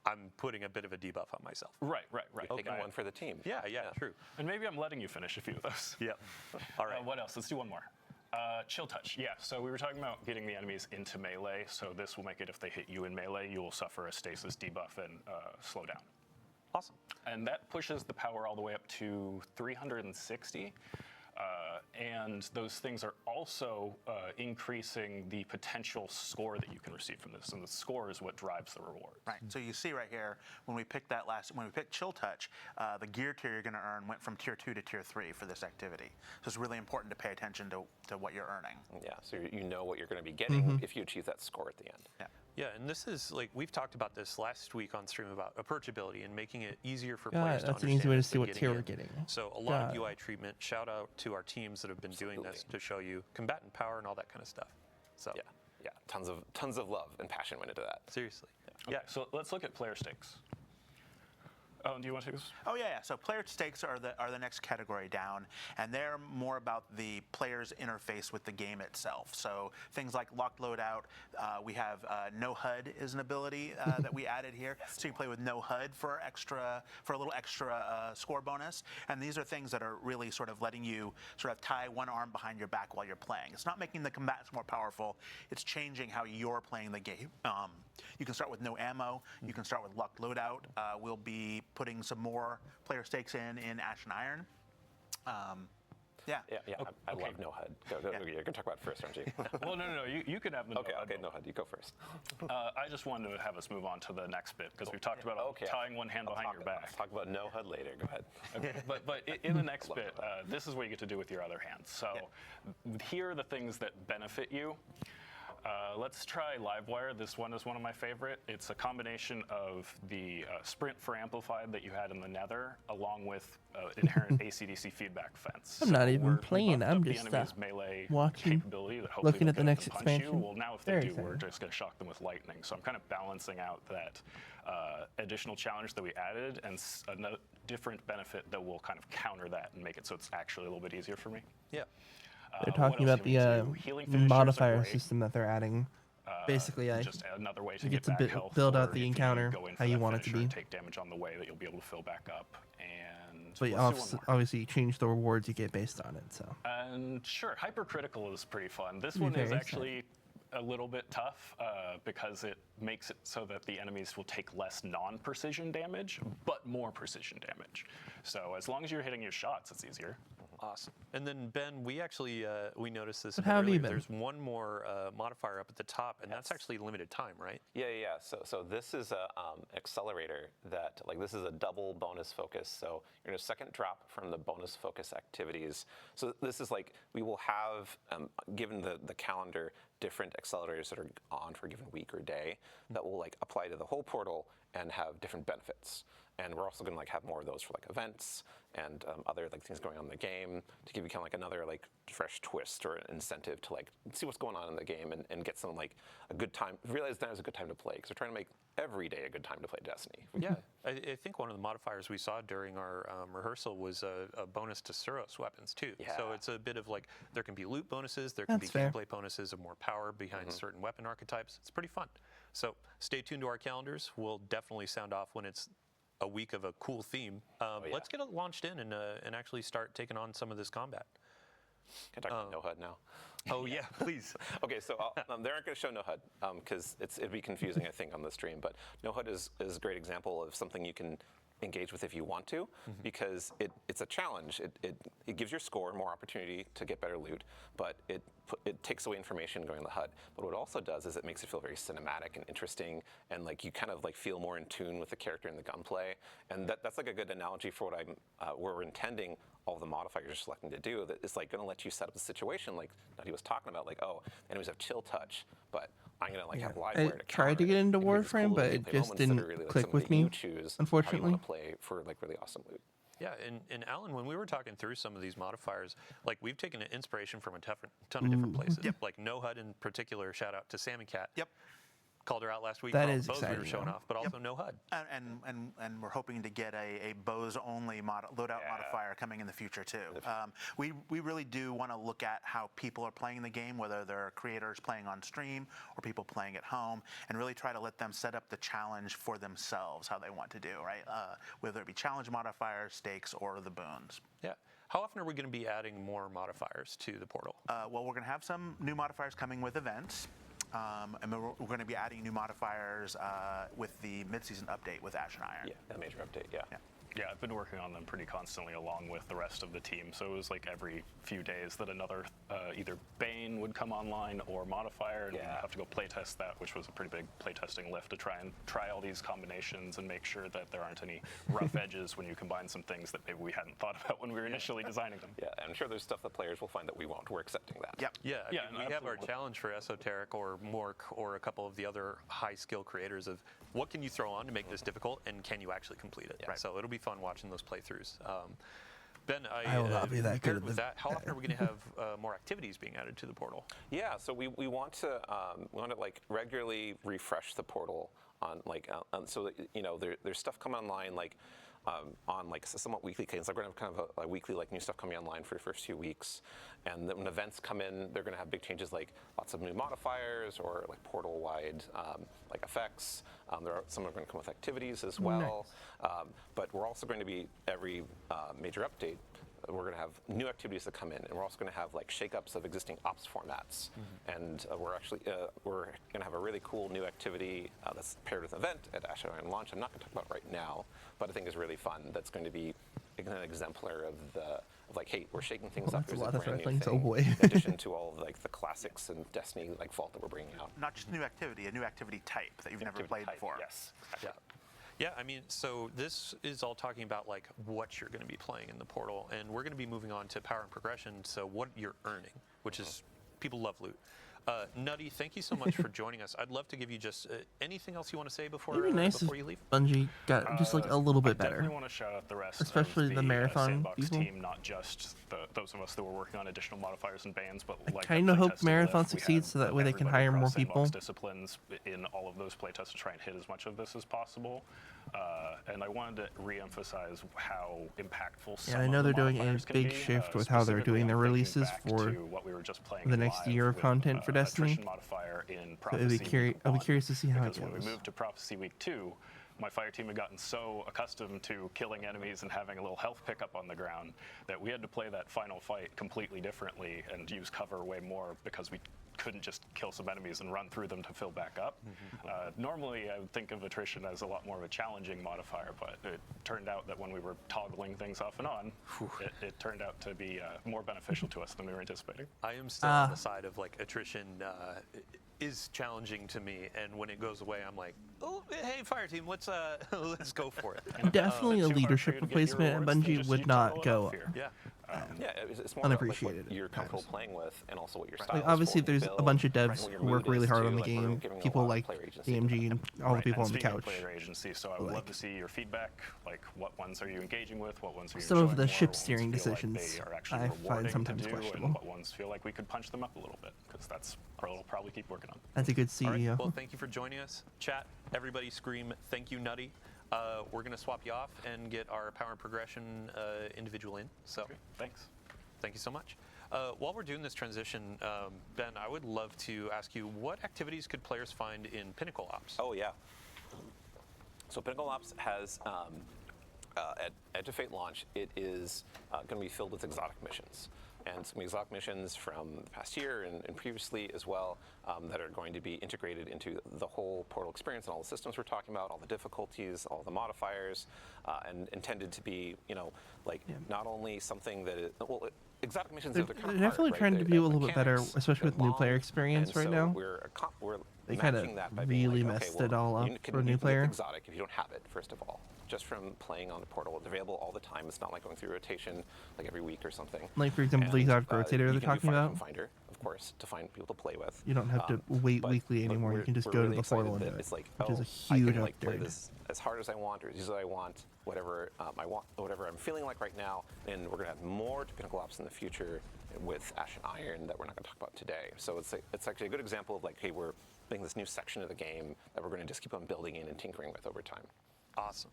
[SPEAKER 3] I'm putting a bit of a debuff on myself.
[SPEAKER 6] Right.
[SPEAKER 5] Taking one for the team.
[SPEAKER 3] Yeah, true.
[SPEAKER 6] And maybe I'm letting you finish a few of those.
[SPEAKER 3] Yep. All right.
[SPEAKER 6] What else? Let's do one more. Chill touch. Yeah, so we were talking about getting the enemies into melee. So this will make it if they hit you in melee, you will suffer a stasis debuff and slow down.
[SPEAKER 3] Awesome.
[SPEAKER 6] And that pushes the power all the way up to 360. And those things are also increasing the potential score that you can receive from this, and the score is what drives the reward.
[SPEAKER 7] Right. So you see right here when we picked Chill Touch, the gear tier you're going to earn went from tier 2 to tier 3 for this activity. So it's really important to pay attention to what you're earning.
[SPEAKER 5] Yeah. So you know what you're going to be getting if you achieve that score at the end.
[SPEAKER 7] Yeah.
[SPEAKER 3] Yeah, and this is like we've talked about this last week on stream about approachability and making it easier for players to understand.
[SPEAKER 1] That's an easy way to
[SPEAKER 3] as
[SPEAKER 1] see
[SPEAKER 3] they're
[SPEAKER 1] what tier
[SPEAKER 3] in.
[SPEAKER 1] we're getting.
[SPEAKER 3] So a lot of UI treatment. Shout out to our teams that have been doing this to show you combatant power and all that kind of stuff. So
[SPEAKER 5] Yeah. Tons of love and passion went into that.
[SPEAKER 3] seriously.
[SPEAKER 6] Okay, so let's look at player stakes. Oh, do you want to take this?
[SPEAKER 7] Oh yeah. So player stakes are the next category down, and they're more about the player's interface with the game itself. So things like locked loadout. We have no HUD is an ability that we added here, so you can play with no HUD for a little extra score bonus. And these are things that are really sort of letting you sort of tie one arm behind your back while you're playing. It's not making the combatants more powerful. It's changing how you're playing the game. You can start with no ammo. You can start with locked loadout. We'll be putting some more player stakes in Ash and Iron. Yeah.
[SPEAKER 5] I love no HUD. Go. You're going to talk about it first, aren't you?
[SPEAKER 6] Well, no. You can have the
[SPEAKER 5] Okay, no HUD. You go first.
[SPEAKER 6] I just wanted to have us move on to the next bit because we've talked about tying one hand behind your back.
[SPEAKER 5] Talk about no HUD later. Go ahead.
[SPEAKER 6] Okay, but in the next bit, this is what you get to do with your other hand. So here are the things that benefit you. Let's try Livewire. This one is one of my favorite. It's a combination of the sprint for amplified that you had in the Nether, along with inherent AC/DC feedback fence.
[SPEAKER 1] I'm not even playing. I'm just watching,
[SPEAKER 6] capability that
[SPEAKER 1] looking at the next
[SPEAKER 6] punch
[SPEAKER 1] expansion.
[SPEAKER 6] You. Well, now if they do, we're just going to shock them with lightning. So I'm kind of balancing out that additional challenge that we added and a different benefit that will kind of counter that and make it so it's actually a little bit easier for me.
[SPEAKER 3] Yeah.
[SPEAKER 1] They're talking about the modifier system that they're adding. Basically,
[SPEAKER 6] just another way to
[SPEAKER 1] get
[SPEAKER 6] get back health,
[SPEAKER 1] build out
[SPEAKER 6] or
[SPEAKER 1] the
[SPEAKER 6] if you
[SPEAKER 1] encounter
[SPEAKER 6] go in for
[SPEAKER 1] how you
[SPEAKER 6] that
[SPEAKER 1] want it to
[SPEAKER 6] finisher,
[SPEAKER 1] be.
[SPEAKER 6] Take damage on the way that you'll be able to fill back up, and
[SPEAKER 1] But you
[SPEAKER 6] let's do one more.
[SPEAKER 1] obviously you change the rewards you get based on it. So
[SPEAKER 6] And sure, hypercritical is pretty fun. This
[SPEAKER 1] be
[SPEAKER 6] one is
[SPEAKER 1] very
[SPEAKER 6] actually a little bit tough because it makes it so that the enemies will take less non-precision damage, but more precision damage. So as long as you're hitting your shots, it's easier.
[SPEAKER 3] Awesome. And then Ben, we actually we noticed this.
[SPEAKER 1] But how have you
[SPEAKER 3] earlier.
[SPEAKER 1] been?
[SPEAKER 3] There's one more modifier up at the top, and that's actually limited time, right?
[SPEAKER 5] Yeah. So this is a accelerator that this is a double bonus focus. So you're going to second drop from the bonus focus activities. So this is we will have given the calendar different accelerators that are on for a given week or day that will apply to the whole portal and have different benefits. And we're also going to have more of those for events and other things going on in the game to give you kind of another fresh twist or an incentive to see what's going on in the game and get some a good time. Realize now is a good time to play because we're trying to make every day a good time to play Destiny.
[SPEAKER 3] Yeah, I think one of the modifiers we saw during our rehearsal was a bonus to Suros weapons too.
[SPEAKER 5] Yeah.
[SPEAKER 3] So it's a bit of there can be loot bonuses, there can
[SPEAKER 1] That's
[SPEAKER 3] be
[SPEAKER 1] fair.
[SPEAKER 3] gameplay bonuses of more power behind certain weapon archetypes. It's pretty fun. So stay tuned to our calendars. We'll definitely sound off when it's a week of a cool theme. Let's get it launched in and actually start taking on some of this combat.
[SPEAKER 5] Can I talk about no HUD now?
[SPEAKER 3] Oh yeah, please.
[SPEAKER 5] Okay, so they aren't going to show no HUD because it'd be confusing, I think, on the stream. But no HUD is a great example of something you can engage with if you want to, because it's a challenge. It gives your score more opportunity to get better loot, but it takes away information going in the HUD. But what it also does is it makes it feel very cinematic and interesting, and like you kind of like feel more in tune with the character and the gunplay. And that's like a good analogy for what we're intending all the modifiers you're selecting to do. That it's like going to let you set up the situation like that he was talking about, like, oh, enemies have chill touch, but I'm going to like have live wire to
[SPEAKER 1] tried to
[SPEAKER 5] counter
[SPEAKER 1] get into
[SPEAKER 5] it. And here's
[SPEAKER 1] Warframe,
[SPEAKER 5] cool
[SPEAKER 1] but
[SPEAKER 5] little
[SPEAKER 1] it
[SPEAKER 5] gameplay
[SPEAKER 1] just
[SPEAKER 5] moments that
[SPEAKER 1] didn't
[SPEAKER 5] are really, like,
[SPEAKER 1] click
[SPEAKER 5] something
[SPEAKER 1] with
[SPEAKER 5] that
[SPEAKER 1] me,
[SPEAKER 5] you choose
[SPEAKER 1] unfortunately.
[SPEAKER 5] how you want to play for like really awesome loot.
[SPEAKER 3] Yeah, and Alan, when we were talking through some of these modifiers, like we've taken an inspiration from a ton of different places. Like No HUD in particular, shout out to Salmon Cat.
[SPEAKER 7] Yep.
[SPEAKER 3] Called her out last week
[SPEAKER 1] That
[SPEAKER 3] for all
[SPEAKER 1] is
[SPEAKER 3] the bows we were
[SPEAKER 1] exciting,
[SPEAKER 3] showing
[SPEAKER 1] though.
[SPEAKER 3] off, but also No HUD.
[SPEAKER 7] And we're hoping to get a bows only loadout modifier coming in the future too. We really do want to look at how people are playing the game, whether they're creators playing on stream or people playing at home, and really try to let them set up the challenge for themselves, how they want to do, right? Whether it be challenge modifiers, stakes, or the boons.
[SPEAKER 3] Yeah. How often are we going to be adding more modifiers to the portal?
[SPEAKER 7] Well, we're going to have some new modifiers coming with events. And we're going to be adding new modifiers with the mid-season update with Ash and Iron.
[SPEAKER 5] Yeah, that major update. Yeah.
[SPEAKER 6] Yeah, I've been working on them pretty constantly along with the rest of the team. So it was like every few days that another either Bane would come online or modifier, and we'd have to go playtest that, which was a pretty big playtesting lift to try all these combinations and make sure that there aren't any rough edges when you combine some things that maybe we hadn't thought about when we were initially designing them.
[SPEAKER 5] Yeah, I'm sure there's stuff that players will find that we won't. We're accepting that.
[SPEAKER 7] Yep.
[SPEAKER 3] Yeah, I mean, we have our
[SPEAKER 6] absolutely.
[SPEAKER 3] challenge for Esoteric or Mork or a couple of the other high skill creators of what can you throw on to make this difficult and can you actually complete it?
[SPEAKER 5] Right.
[SPEAKER 3] So it'll be fun watching those playthroughs. Ben,
[SPEAKER 1] I will not be that good
[SPEAKER 3] paired
[SPEAKER 1] at
[SPEAKER 3] with
[SPEAKER 1] the-
[SPEAKER 3] that. How often are we going to have more activities being added to the portal?
[SPEAKER 5] Yeah, so we want to like regularly refresh the portal on like so that, you know, there's stuff coming online like on like somewhat weekly cadence. Like we're gonna have kind of a weekly like new stuff coming online for the first few weeks, and then when events come in, they're gonna have big changes like lots of new modifiers or like portal wide like effects. There are some are going to come with activities as well, but we're also going to be every major update. We're going to have new activities that come in, and we're also going to have like shakeups of existing ops formats. And we're actually we're going to have a really cool new activity that's paired with an event at Ash and Iron launch. I'm not going to talk about right now, but I think is really fun. That's going to be an exemplar of like, hey, we're shaking things up.
[SPEAKER 1] That's a
[SPEAKER 5] Here's
[SPEAKER 1] lot of
[SPEAKER 5] brand new
[SPEAKER 1] things. Oh,
[SPEAKER 5] thing,
[SPEAKER 1] boy.
[SPEAKER 5] in addition to all of, like the classics and Destiny like Vault that we're bringing out.
[SPEAKER 7] Not just new activity, a new activity type that you've never
[SPEAKER 5] Activity
[SPEAKER 7] played
[SPEAKER 5] type,
[SPEAKER 7] before.
[SPEAKER 5] Yes.
[SPEAKER 3] Yeah. Yeah, I mean, so this is all talking about like what you're going to be playing in the portal, and we're going to be moving on to power and progression. So what you're earning, which is people love loot. Nutty, thank you so much for joining us. I'd love to give you just anything else you want to say before
[SPEAKER 1] It'd be nice
[SPEAKER 3] before
[SPEAKER 1] if
[SPEAKER 3] you leave.
[SPEAKER 1] Bungie got just like a little bit
[SPEAKER 6] I
[SPEAKER 1] better.
[SPEAKER 6] definitely want to shout out the rest,
[SPEAKER 1] Especially
[SPEAKER 6] of
[SPEAKER 1] the marathon
[SPEAKER 6] Sandbox
[SPEAKER 1] people.
[SPEAKER 6] team, not just those of us that were working on additional modifiers and bans, but like
[SPEAKER 1] kinda
[SPEAKER 6] that
[SPEAKER 1] hope
[SPEAKER 6] playtesting
[SPEAKER 1] Marathon
[SPEAKER 6] lift. We
[SPEAKER 1] succeeds
[SPEAKER 6] had
[SPEAKER 1] so that way they can
[SPEAKER 6] everybody
[SPEAKER 1] hire more
[SPEAKER 6] across Sandbox
[SPEAKER 1] people.
[SPEAKER 6] disciplines in all of those playtests to try and hit as much of this as possible. And I wanted to re-emphasize how impactful some
[SPEAKER 1] I
[SPEAKER 6] of
[SPEAKER 1] know
[SPEAKER 6] the
[SPEAKER 1] they're doing a
[SPEAKER 6] modifiers can
[SPEAKER 1] big
[SPEAKER 6] be.
[SPEAKER 1] shift with how they're
[SPEAKER 6] Specifically,
[SPEAKER 1] doing their
[SPEAKER 6] I'm thinking
[SPEAKER 1] releases
[SPEAKER 6] back
[SPEAKER 1] for
[SPEAKER 6] to what we were just playing
[SPEAKER 1] the next
[SPEAKER 6] live
[SPEAKER 1] year of
[SPEAKER 6] with,
[SPEAKER 1] content for Destiny.
[SPEAKER 6] attrition modifier in
[SPEAKER 1] So it'd be
[SPEAKER 6] Prophecy Week
[SPEAKER 1] I'll be
[SPEAKER 6] 1,
[SPEAKER 1] curious to see how it
[SPEAKER 6] because when
[SPEAKER 1] goes.
[SPEAKER 6] we moved to Prophecy Week 2, my fire team had gotten so accustomed to killing enemies and having a little health pickup on the ground that we had to play that final fight completely differently and use cover way more because we couldn't just kill some enemies and run through them to fill back up. Normally, I would think of attrition as a lot more of a challenging modifier, but it turned out that when we were toggling things off and on, it turned out to be more beneficial to us than we were anticipating.
[SPEAKER 3] I am still on the side of like attrition is challenging to me, and when it goes away, I'm like, oh, hey, fire team, let's let's go for it.
[SPEAKER 1] Definitely a
[SPEAKER 6] Too hard for
[SPEAKER 1] leadership
[SPEAKER 6] you to get your
[SPEAKER 1] replacement at
[SPEAKER 6] rewards, then
[SPEAKER 1] Bungie
[SPEAKER 6] just
[SPEAKER 1] would
[SPEAKER 6] use
[SPEAKER 1] not
[SPEAKER 6] total
[SPEAKER 1] go.
[SPEAKER 6] enough here.
[SPEAKER 3] Yeah.
[SPEAKER 5] Yeah, it's more about like,
[SPEAKER 1] Unappreciated
[SPEAKER 5] what you're
[SPEAKER 1] at
[SPEAKER 5] comfortable
[SPEAKER 1] times.
[SPEAKER 5] playing with, and also what your style
[SPEAKER 1] Like
[SPEAKER 5] is
[SPEAKER 1] obviously
[SPEAKER 5] for
[SPEAKER 1] there's
[SPEAKER 5] build,
[SPEAKER 1] a bunch of
[SPEAKER 5] right,
[SPEAKER 1] devs
[SPEAKER 5] what your
[SPEAKER 1] who work
[SPEAKER 5] mood
[SPEAKER 1] really
[SPEAKER 5] is,
[SPEAKER 1] hard
[SPEAKER 5] too.
[SPEAKER 1] on the
[SPEAKER 5] Like, we're
[SPEAKER 1] game,
[SPEAKER 5] giving a
[SPEAKER 1] people
[SPEAKER 5] lot of
[SPEAKER 1] like
[SPEAKER 5] player agency to
[SPEAKER 1] DMG and all the
[SPEAKER 6] Right,
[SPEAKER 1] people
[SPEAKER 6] and
[SPEAKER 1] on the
[SPEAKER 6] speaking of
[SPEAKER 1] couch.
[SPEAKER 6] player agency, so I would
[SPEAKER 1] like-
[SPEAKER 6] love to see your feedback. Like, what ones are you engaging with? What ones are you
[SPEAKER 1] Some of
[SPEAKER 6] enjoying
[SPEAKER 1] the
[SPEAKER 6] more?
[SPEAKER 1] ship
[SPEAKER 6] What ones
[SPEAKER 1] steering
[SPEAKER 6] feel like
[SPEAKER 1] decisions
[SPEAKER 6] they are actually
[SPEAKER 1] I find
[SPEAKER 6] rewarding to
[SPEAKER 1] sometimes
[SPEAKER 6] do,
[SPEAKER 1] questionable.
[SPEAKER 6] and what ones feel like we could punch them up a little bit? Because that's what we'll probably keep working on.
[SPEAKER 1] That's a good
[SPEAKER 3] All right.
[SPEAKER 1] CEO.
[SPEAKER 3] Well, thank you for joining us. Chat, everybody scream, thank you, Nutty. We're going to swap you off and get our power and progression individual in. So
[SPEAKER 6] Okay, thanks.
[SPEAKER 3] thank you so much. While we're doing this transition, Ben, I would love to ask you, what activities could players find in Pinnacle Ops?
[SPEAKER 5] Oh yeah. So Pinnacle Ops has at Edge of Fate launch, it is going to be filled with exotic missions. and some exotic missions from the past year and previously as well that are going to be integrated into the whole Portal experience and all the systems we're talking about, all the difficulties, all the modifiers, and intended to be, not only something that is, exotic missions are the
[SPEAKER 1] They're definitely trying to be a little bit better, especially with new player experience right now. They kind of really messed it all up for a new player.
[SPEAKER 5] Exotic if you don't have it, first of all. Just from playing on the Portal, it's available all the time. It's not like going through rotation like every week or something.
[SPEAKER 1] Like, for example, the exotic rotator they're talking about.
[SPEAKER 5] Finder, of course, to find people to play with.
[SPEAKER 1] You don't have to wait weekly anymore. You can just go to the Portal and do it,
[SPEAKER 5] it's like,
[SPEAKER 1] which is a
[SPEAKER 5] I
[SPEAKER 1] huge
[SPEAKER 5] can play
[SPEAKER 1] upgrade.
[SPEAKER 5] this as hard as I want or as easy as I want, whatever I want, whatever I'm feeling like right now. And we're gonna have more Pinnacle Ops in the future with Ash and Iron that we're not gonna talk about today. So it's actually a good example of hey, we're making this new section of the game that we're gonna just keep on building in and tinkering with over time.
[SPEAKER 3] Awesome.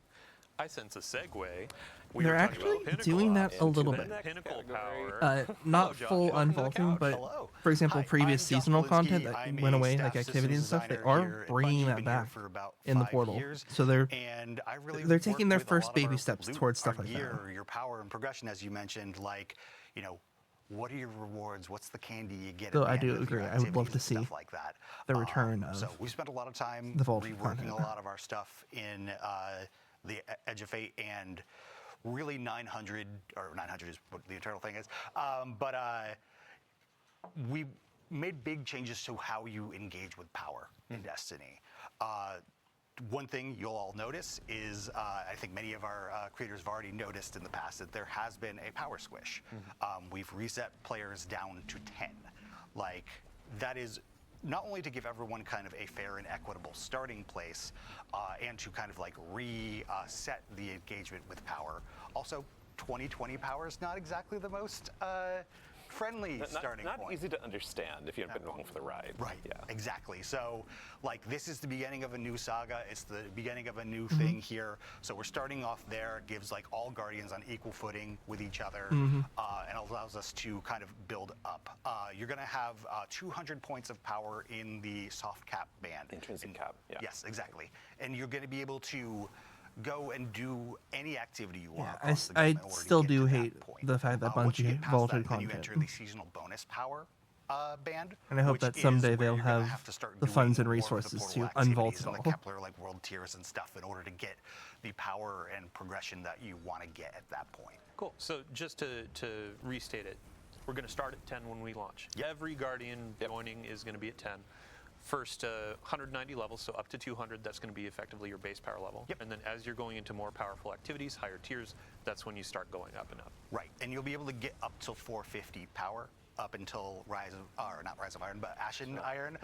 [SPEAKER 3] I sense a segue.
[SPEAKER 1] They're actually doing that a little bit.
[SPEAKER 3] Pinnacle power.
[SPEAKER 1] Not
[SPEAKER 3] Hello,
[SPEAKER 1] full
[SPEAKER 3] Josh. Welcome to the
[SPEAKER 1] unvaulting,
[SPEAKER 3] couch.
[SPEAKER 1] but
[SPEAKER 8] Hello.
[SPEAKER 1] for example,
[SPEAKER 8] Hi,
[SPEAKER 1] previous
[SPEAKER 8] I'm Josh
[SPEAKER 1] seasonal
[SPEAKER 8] Polinsky.
[SPEAKER 1] content that
[SPEAKER 8] I'm
[SPEAKER 1] went
[SPEAKER 8] a
[SPEAKER 1] away,
[SPEAKER 8] staff
[SPEAKER 1] like activities and stuff, they
[SPEAKER 8] systems
[SPEAKER 1] are
[SPEAKER 8] designer here at
[SPEAKER 1] bringing
[SPEAKER 8] Bungie.
[SPEAKER 1] that
[SPEAKER 8] Been here
[SPEAKER 1] back
[SPEAKER 8] for about
[SPEAKER 1] in the
[SPEAKER 8] 5
[SPEAKER 1] Portal.
[SPEAKER 8] years,
[SPEAKER 1] So they're
[SPEAKER 8] they're
[SPEAKER 1] taking their first baby steps towards stuff like that.
[SPEAKER 8] Your power and progression, as you mentioned, what are your rewards? What's the candy you get?
[SPEAKER 1] Though
[SPEAKER 8] at the
[SPEAKER 1] I
[SPEAKER 8] end
[SPEAKER 1] do
[SPEAKER 8] of
[SPEAKER 1] agree.
[SPEAKER 8] your
[SPEAKER 1] I would love
[SPEAKER 8] activities
[SPEAKER 1] to
[SPEAKER 8] and
[SPEAKER 1] see
[SPEAKER 8] stuff like that.
[SPEAKER 1] the return of
[SPEAKER 8] So we spent a lot of time
[SPEAKER 1] the vaulted
[SPEAKER 8] reworking
[SPEAKER 1] content.
[SPEAKER 8] a lot of our stuff in the Edge of Fate and really 900 is what the internal thing is. We made big changes to how you engage with power in Destiny. One thing you'll all notice is, I think many of our creators have already noticed in the past that there has been a power squish. We've reset players down to 10. That is not only to give everyone kind of a fair and equitable starting place, and to kind of reset the engagement with power. Also, 2020 power is not exactly the most friendly starting point.
[SPEAKER 5] Not easy to understand if you haven't been along for the ride.
[SPEAKER 8] Right.
[SPEAKER 5] Yeah.
[SPEAKER 8] Exactly. So, this is the beginning of a new saga. It's the beginning of a new thing here. So we're starting off there. It gives all Guardians on equal footing with each other, and allows us to kind of build up. You're going to have 200 points of power in the soft cap band.
[SPEAKER 5] Intrinsic cap. Yeah.
[SPEAKER 8] Yes, exactly. And you're going to be able to go and do any activity you want.
[SPEAKER 1] Yeah,
[SPEAKER 8] across the game
[SPEAKER 1] I
[SPEAKER 8] in order to
[SPEAKER 1] still
[SPEAKER 8] get
[SPEAKER 1] do
[SPEAKER 8] to
[SPEAKER 1] hate
[SPEAKER 8] that point.
[SPEAKER 1] the fact that
[SPEAKER 8] Once you
[SPEAKER 1] Bungie
[SPEAKER 8] get past
[SPEAKER 1] vaulted
[SPEAKER 8] that, then you
[SPEAKER 1] content.
[SPEAKER 8] enter the seasonal bonus power band.
[SPEAKER 1] And I hope
[SPEAKER 8] which
[SPEAKER 1] that
[SPEAKER 8] is
[SPEAKER 1] someday
[SPEAKER 8] where
[SPEAKER 1] they'll
[SPEAKER 8] you're gonna
[SPEAKER 1] have
[SPEAKER 8] to start
[SPEAKER 1] the
[SPEAKER 8] doing
[SPEAKER 1] funds and
[SPEAKER 8] more of the
[SPEAKER 1] resources
[SPEAKER 8] Portal
[SPEAKER 1] to
[SPEAKER 8] activities
[SPEAKER 1] unvault it
[SPEAKER 8] and
[SPEAKER 1] all.
[SPEAKER 8] the Kepler world tiers and stuff in order to get the power and progression that you want to get at that point.
[SPEAKER 3] Cool. So just to restate it, we're going to start at 10 when we launch. Every Guardian joining is going to be at 10. First 190 levels, so up to 200, that's going to be effectively your base power level. And then as you're going into more powerful activities, higher tiers, that's when you start going up and up. Right.
[SPEAKER 8] And you'll be able to get up till 450 power up until not Rise of Iron, but Ashen Iron.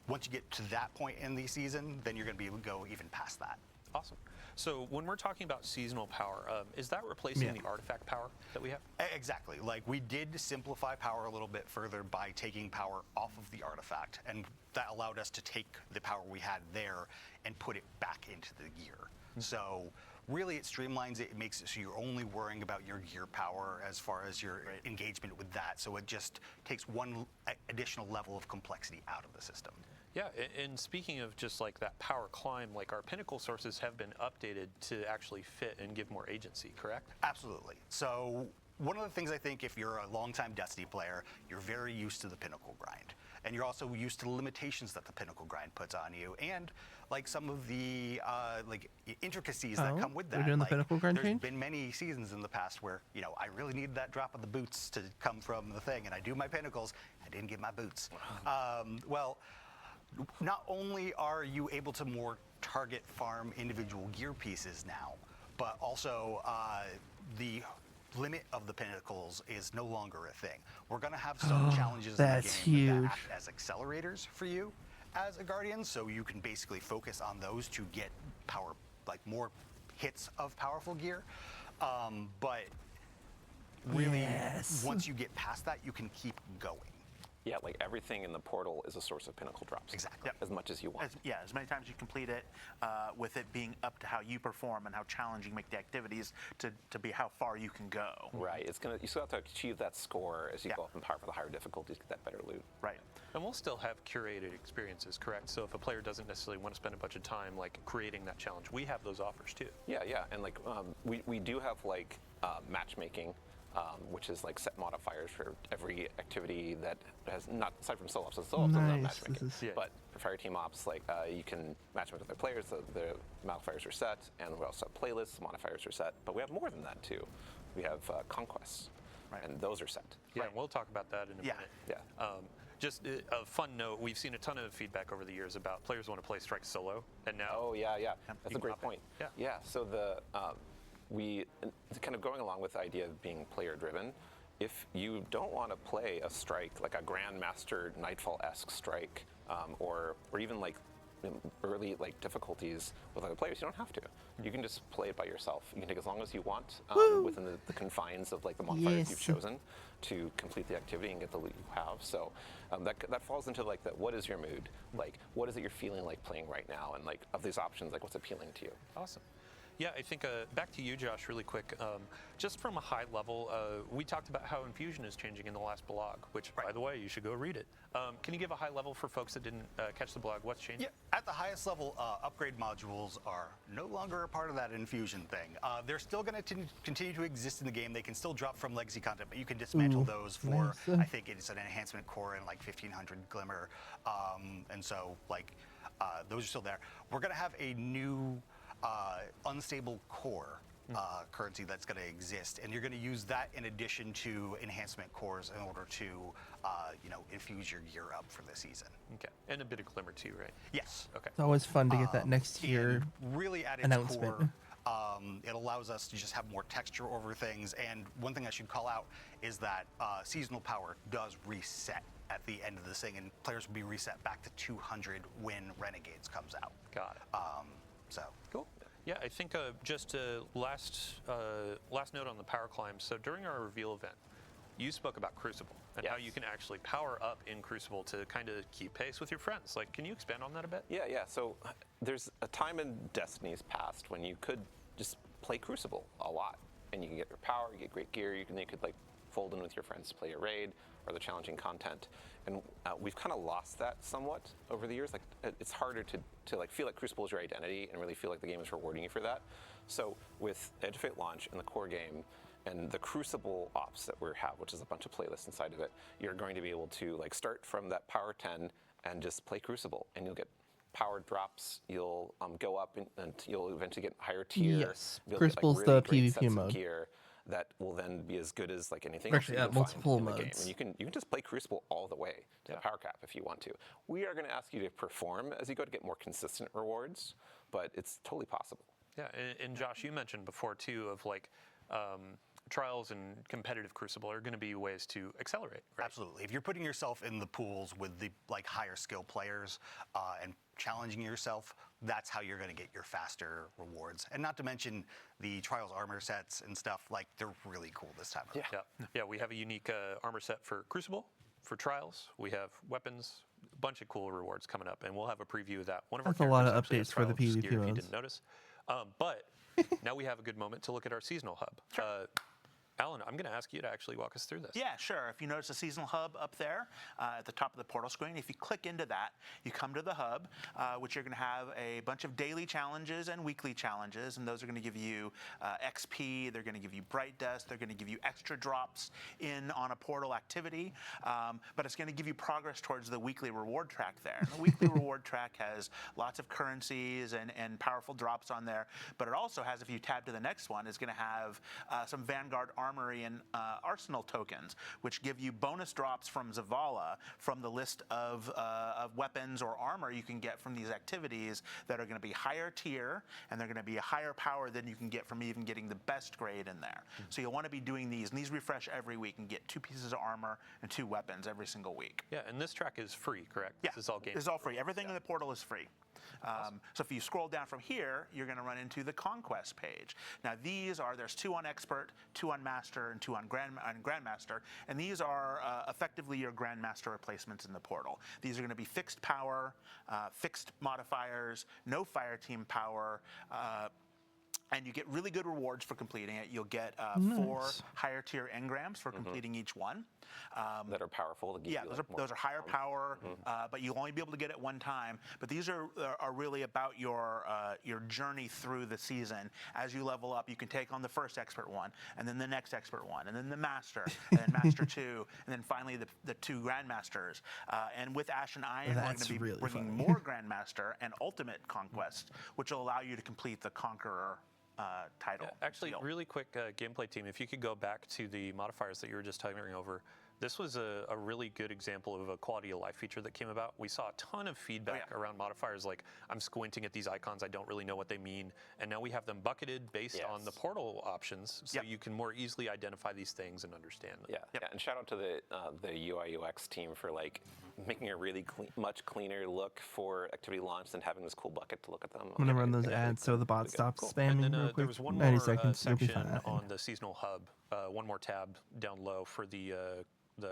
[SPEAKER 8] Once you get to that point in the season, then you're going to be able to go even past that.
[SPEAKER 3] Awesome. So when we're talking about seasonal power, is that replacing the artifact power that we have?
[SPEAKER 8] Exactly. We did simplify power a little bit further by taking power off of the artifact, and that allowed us to take the power we had there and put it back into the gear. So really it streamlines it. It makes it so you're only worrying about your gear power as far as your engagement with that. So it just takes one additional level of complexity out of the system.
[SPEAKER 3] Yeah, and speaking of just that power climb, our pinnacle sources have been updated to actually fit and give more agency, correct?
[SPEAKER 8] Absolutely. So one of the things I think if you're a longtime Destiny player, you're very used to the pinnacle grind. And you're also used to the limitations that the pinnacle grind puts on you, and some of the intricacies that come with that.
[SPEAKER 1] We're doing the pinnacle grind
[SPEAKER 8] There's
[SPEAKER 1] change?
[SPEAKER 8] been many seasons in the past where I really needed that drop of the boots to come from the thing, and I do my pinnacles. I didn't get my boots. Not only are you able to more target farm individual gear pieces now, but also the limit of the pinnacles is no longer a thing. We're going to have some challenges in the game that act as accelerators for you as a Guardian, so you can basically focus on those to get power, more hits of powerful gear. But really, once you get past that, you can keep going.
[SPEAKER 5] Yeah, everything in the Portal is a source of pinnacle drops.
[SPEAKER 8] Exactly.
[SPEAKER 5] As much as you want.
[SPEAKER 7] As many times you complete it, with it being up to how you perform and how challenging you make the activities to be how far you can go.
[SPEAKER 5] Right. You still have to achieve that score as you go up in power for the higher difficulties, get that better loot.
[SPEAKER 7] Right.
[SPEAKER 3] And we'll still have curated experiences, correct? So if a player doesn't necessarily want to spend a bunch of time creating that challenge, we have those offers too.
[SPEAKER 5] Yeah, and we do have matchmaking, which is like set modifiers for every activity that has not, aside from solo ops, so solo ops doesn't have
[SPEAKER 1] Nice.
[SPEAKER 5] matchmaking.
[SPEAKER 1] This is-
[SPEAKER 5] But for fire team ops, like you can matchmake with other players, the modifiers are set, and we also have playlists, modifiers are set. But we have more than that too. We have conquests, and those are set.
[SPEAKER 3] Yeah, and we'll talk about that in a minute.
[SPEAKER 5] Yeah.
[SPEAKER 3] Just a fun note, we've seen a ton of feedback over the years about players want to play Strike solo, and now...
[SPEAKER 5] Oh, yeah. That's
[SPEAKER 3] You
[SPEAKER 5] a great
[SPEAKER 3] pop it.
[SPEAKER 5] point.
[SPEAKER 3] Yeah.
[SPEAKER 5] So we kind of going along with the idea of being player-driven, if you don't want to play a strike, like a Grandmaster Nightfall-esque strike, or even like early like difficulties with other players, you don't have to. You can just play it by yourself. You can take as long as you want within the confines of like the modifiers you've chosen to complete the activity and get the loot you have. So that falls into like what is your mood? Like what is it you're feeling like playing right now? And like of these options, like what's appealing to you?
[SPEAKER 3] Awesome. Yeah, I think back to you, Josh, really quick. Just from a high level, we talked about how Infusion is changing in the last blog, which, by the way, you should go read it. Can you give a high level for folks that didn't catch the blog? What's changing?
[SPEAKER 8] Yeah, at the highest level, upgrade modules are no longer a part of that Infusion thing. They're still going to continue to exist in the game. They can still drop from legacy content, but you can dismantle those for, I think it's an enhancement core in like 1500 Glimmer. And so, like, those are still there. We're going to have a new unstable core currency that's going to exist, and you're going to use that in addition to enhancement cores in order to, infuse your gear up for the season.
[SPEAKER 3] Okay, and a bit of Glimmer too, right?
[SPEAKER 8] Yes.
[SPEAKER 3] Okay.
[SPEAKER 1] It's always fun to get that next year
[SPEAKER 8] And really at its
[SPEAKER 1] announcement.
[SPEAKER 8] core, it allows us to just have more texture over things. And one thing I should call out is that seasonal power does reset at the end of this thing, and players will be reset back to 200 when Renegades comes out.
[SPEAKER 3] Got it. Cool. Yeah, I think just last note on the power climb. So during our reveal event, you spoke about Crucible and how you can actually power up in Crucible to kind of keep pace with your friends. Like, can you expand on that a bit?
[SPEAKER 5] Yeah. So there's a time in Destiny's past when you could just play Crucible a lot, and you can get your power, you get great gear, you could like fold in with your friends to play a raid or the challenging content. And we've kind of lost that somewhat over the years. Like it's harder to like feel like Crucible is your identity and really feel like the game is rewarding you for that. So with Edge of Fate launch and the core game and the Crucible ops that we have, which is a bunch of playlists inside of it, you're going to be able to like start from that power 10 and just play Crucible, and you'll get power drops. You'll go up and you'll eventually get higher tier.
[SPEAKER 1] Yes,
[SPEAKER 5] You'll
[SPEAKER 1] Crucible's
[SPEAKER 5] get, like, really
[SPEAKER 1] the
[SPEAKER 5] great
[SPEAKER 1] PvP
[SPEAKER 5] sets of
[SPEAKER 1] mode.
[SPEAKER 5] gear that will then be as good as like anything
[SPEAKER 1] Actually,
[SPEAKER 5] else
[SPEAKER 1] at
[SPEAKER 5] you can
[SPEAKER 1] multiple
[SPEAKER 5] find in the game.
[SPEAKER 1] modes.
[SPEAKER 5] And you can just play Crucible all the way to the power cap if you want to. We are going to ask you to perform as you go to get more consistent rewards, but it's totally possible.
[SPEAKER 3] Yeah, and Josh, you mentioned before too of like trials and competitive Crucible are going to be ways to accelerate. Right?
[SPEAKER 8] Absolutely. If you're putting yourself in the pools with the like higher skill players and challenging yourself, that's how you're going to get your faster rewards. And not to mention the Trials armor sets and stuff, like they're really cool this time around.
[SPEAKER 3] Yeah, we have a unique armor set for Crucible, for Trials. We have weapons, a bunch of cool rewards coming up, and we'll have a preview of that. One of
[SPEAKER 1] That's
[SPEAKER 3] our
[SPEAKER 1] a lot of
[SPEAKER 3] characters actually has
[SPEAKER 1] updates for the
[SPEAKER 3] Trials
[SPEAKER 1] PvP
[SPEAKER 3] gear, if you
[SPEAKER 1] modes.
[SPEAKER 3] didn't notice. But now we have a good moment to look at our seasonal hub.
[SPEAKER 7] Sure.
[SPEAKER 3] Alan, I'm going to ask you to actually walk us through this.
[SPEAKER 7] Yeah, sure. If you notice the seasonal hub up there at the top of the portal screen, if you click into that, you come to the hub, which you're going to have a bunch of daily challenges and weekly challenges, and those are going to give you XP, they're going to give you Bright Dust, they're going to give you extra drops in on a portal activity, but it's going to give you progress towards the weekly reward track there. And the weekly reward track has lots of currencies and powerful drops on there, but it also has, if you tab to the next one, it's going to have some Vanguard Armory and Arsenal tokens, which give you bonus drops from Zavala from the list of weapons or armor you can get from these activities that are going to be higher tier, and they're going to be a higher power than you can get from even getting the best grade in there. So you'll want to be doing these, and these refresh every week and get 2 pieces of armor and 2 weapons every single week.
[SPEAKER 3] Yeah, and this track is free, correct?
[SPEAKER 7] Yeah,
[SPEAKER 3] This is all game.
[SPEAKER 7] It's all free. Everything in the portal is free. So if you scroll down from here, you're going to run into the Conquest page. Now there's 2 on Expert, 2 on Master, and 2 on Grandmaster, and these are effectively your Grandmaster replacements in the portal. These are going to be fixed power, fixed modifiers, no fire team power, And you get really good rewards for completing it. You'll get 4
[SPEAKER 1] Nice.
[SPEAKER 7] higher tier engrams for completing each one.
[SPEAKER 5] That are powerful. To give
[SPEAKER 7] Yeah,
[SPEAKER 5] you,
[SPEAKER 7] those
[SPEAKER 5] like,
[SPEAKER 7] are
[SPEAKER 5] more
[SPEAKER 7] those are higher power, but you'll only be able to get it one time. But these are really about your journey through the season. As you level up, you can take on the first expert one, and then the next expert one, and then the master, and then master 2, and then finally the 2 grandmasters. And with Ash and Iron, we're going
[SPEAKER 1] That's
[SPEAKER 7] to be
[SPEAKER 1] really
[SPEAKER 7] bringing
[SPEAKER 1] funny.
[SPEAKER 7] more grandmaster and ultimate conquest, which will allow you to complete the conqueror title.
[SPEAKER 3] Actually,
[SPEAKER 7] seal.
[SPEAKER 3] really quick gameplay team, if you could go back to the modifiers that you were just talking over, this was a really good example of a quality of life feature that came about. We saw a ton of feedback around modifiers like, I'm squinting at these icons, I don't really know what they mean, and now we have them bucketed based on the portal options, so you can more easily identify these things and understand them.
[SPEAKER 5] Yeah, and shout out to the UI UX team for like making a really much cleaner look for activity launch than having this cool bucket to look at them.
[SPEAKER 1] I'm gonna run those ads so the bot stops spamming
[SPEAKER 3] And then
[SPEAKER 1] real
[SPEAKER 3] there
[SPEAKER 1] quick.
[SPEAKER 3] was one
[SPEAKER 1] 90
[SPEAKER 3] more
[SPEAKER 1] seconds, you'll be
[SPEAKER 3] section
[SPEAKER 1] fine.
[SPEAKER 3] on the seasonal hub, one more tab down low for the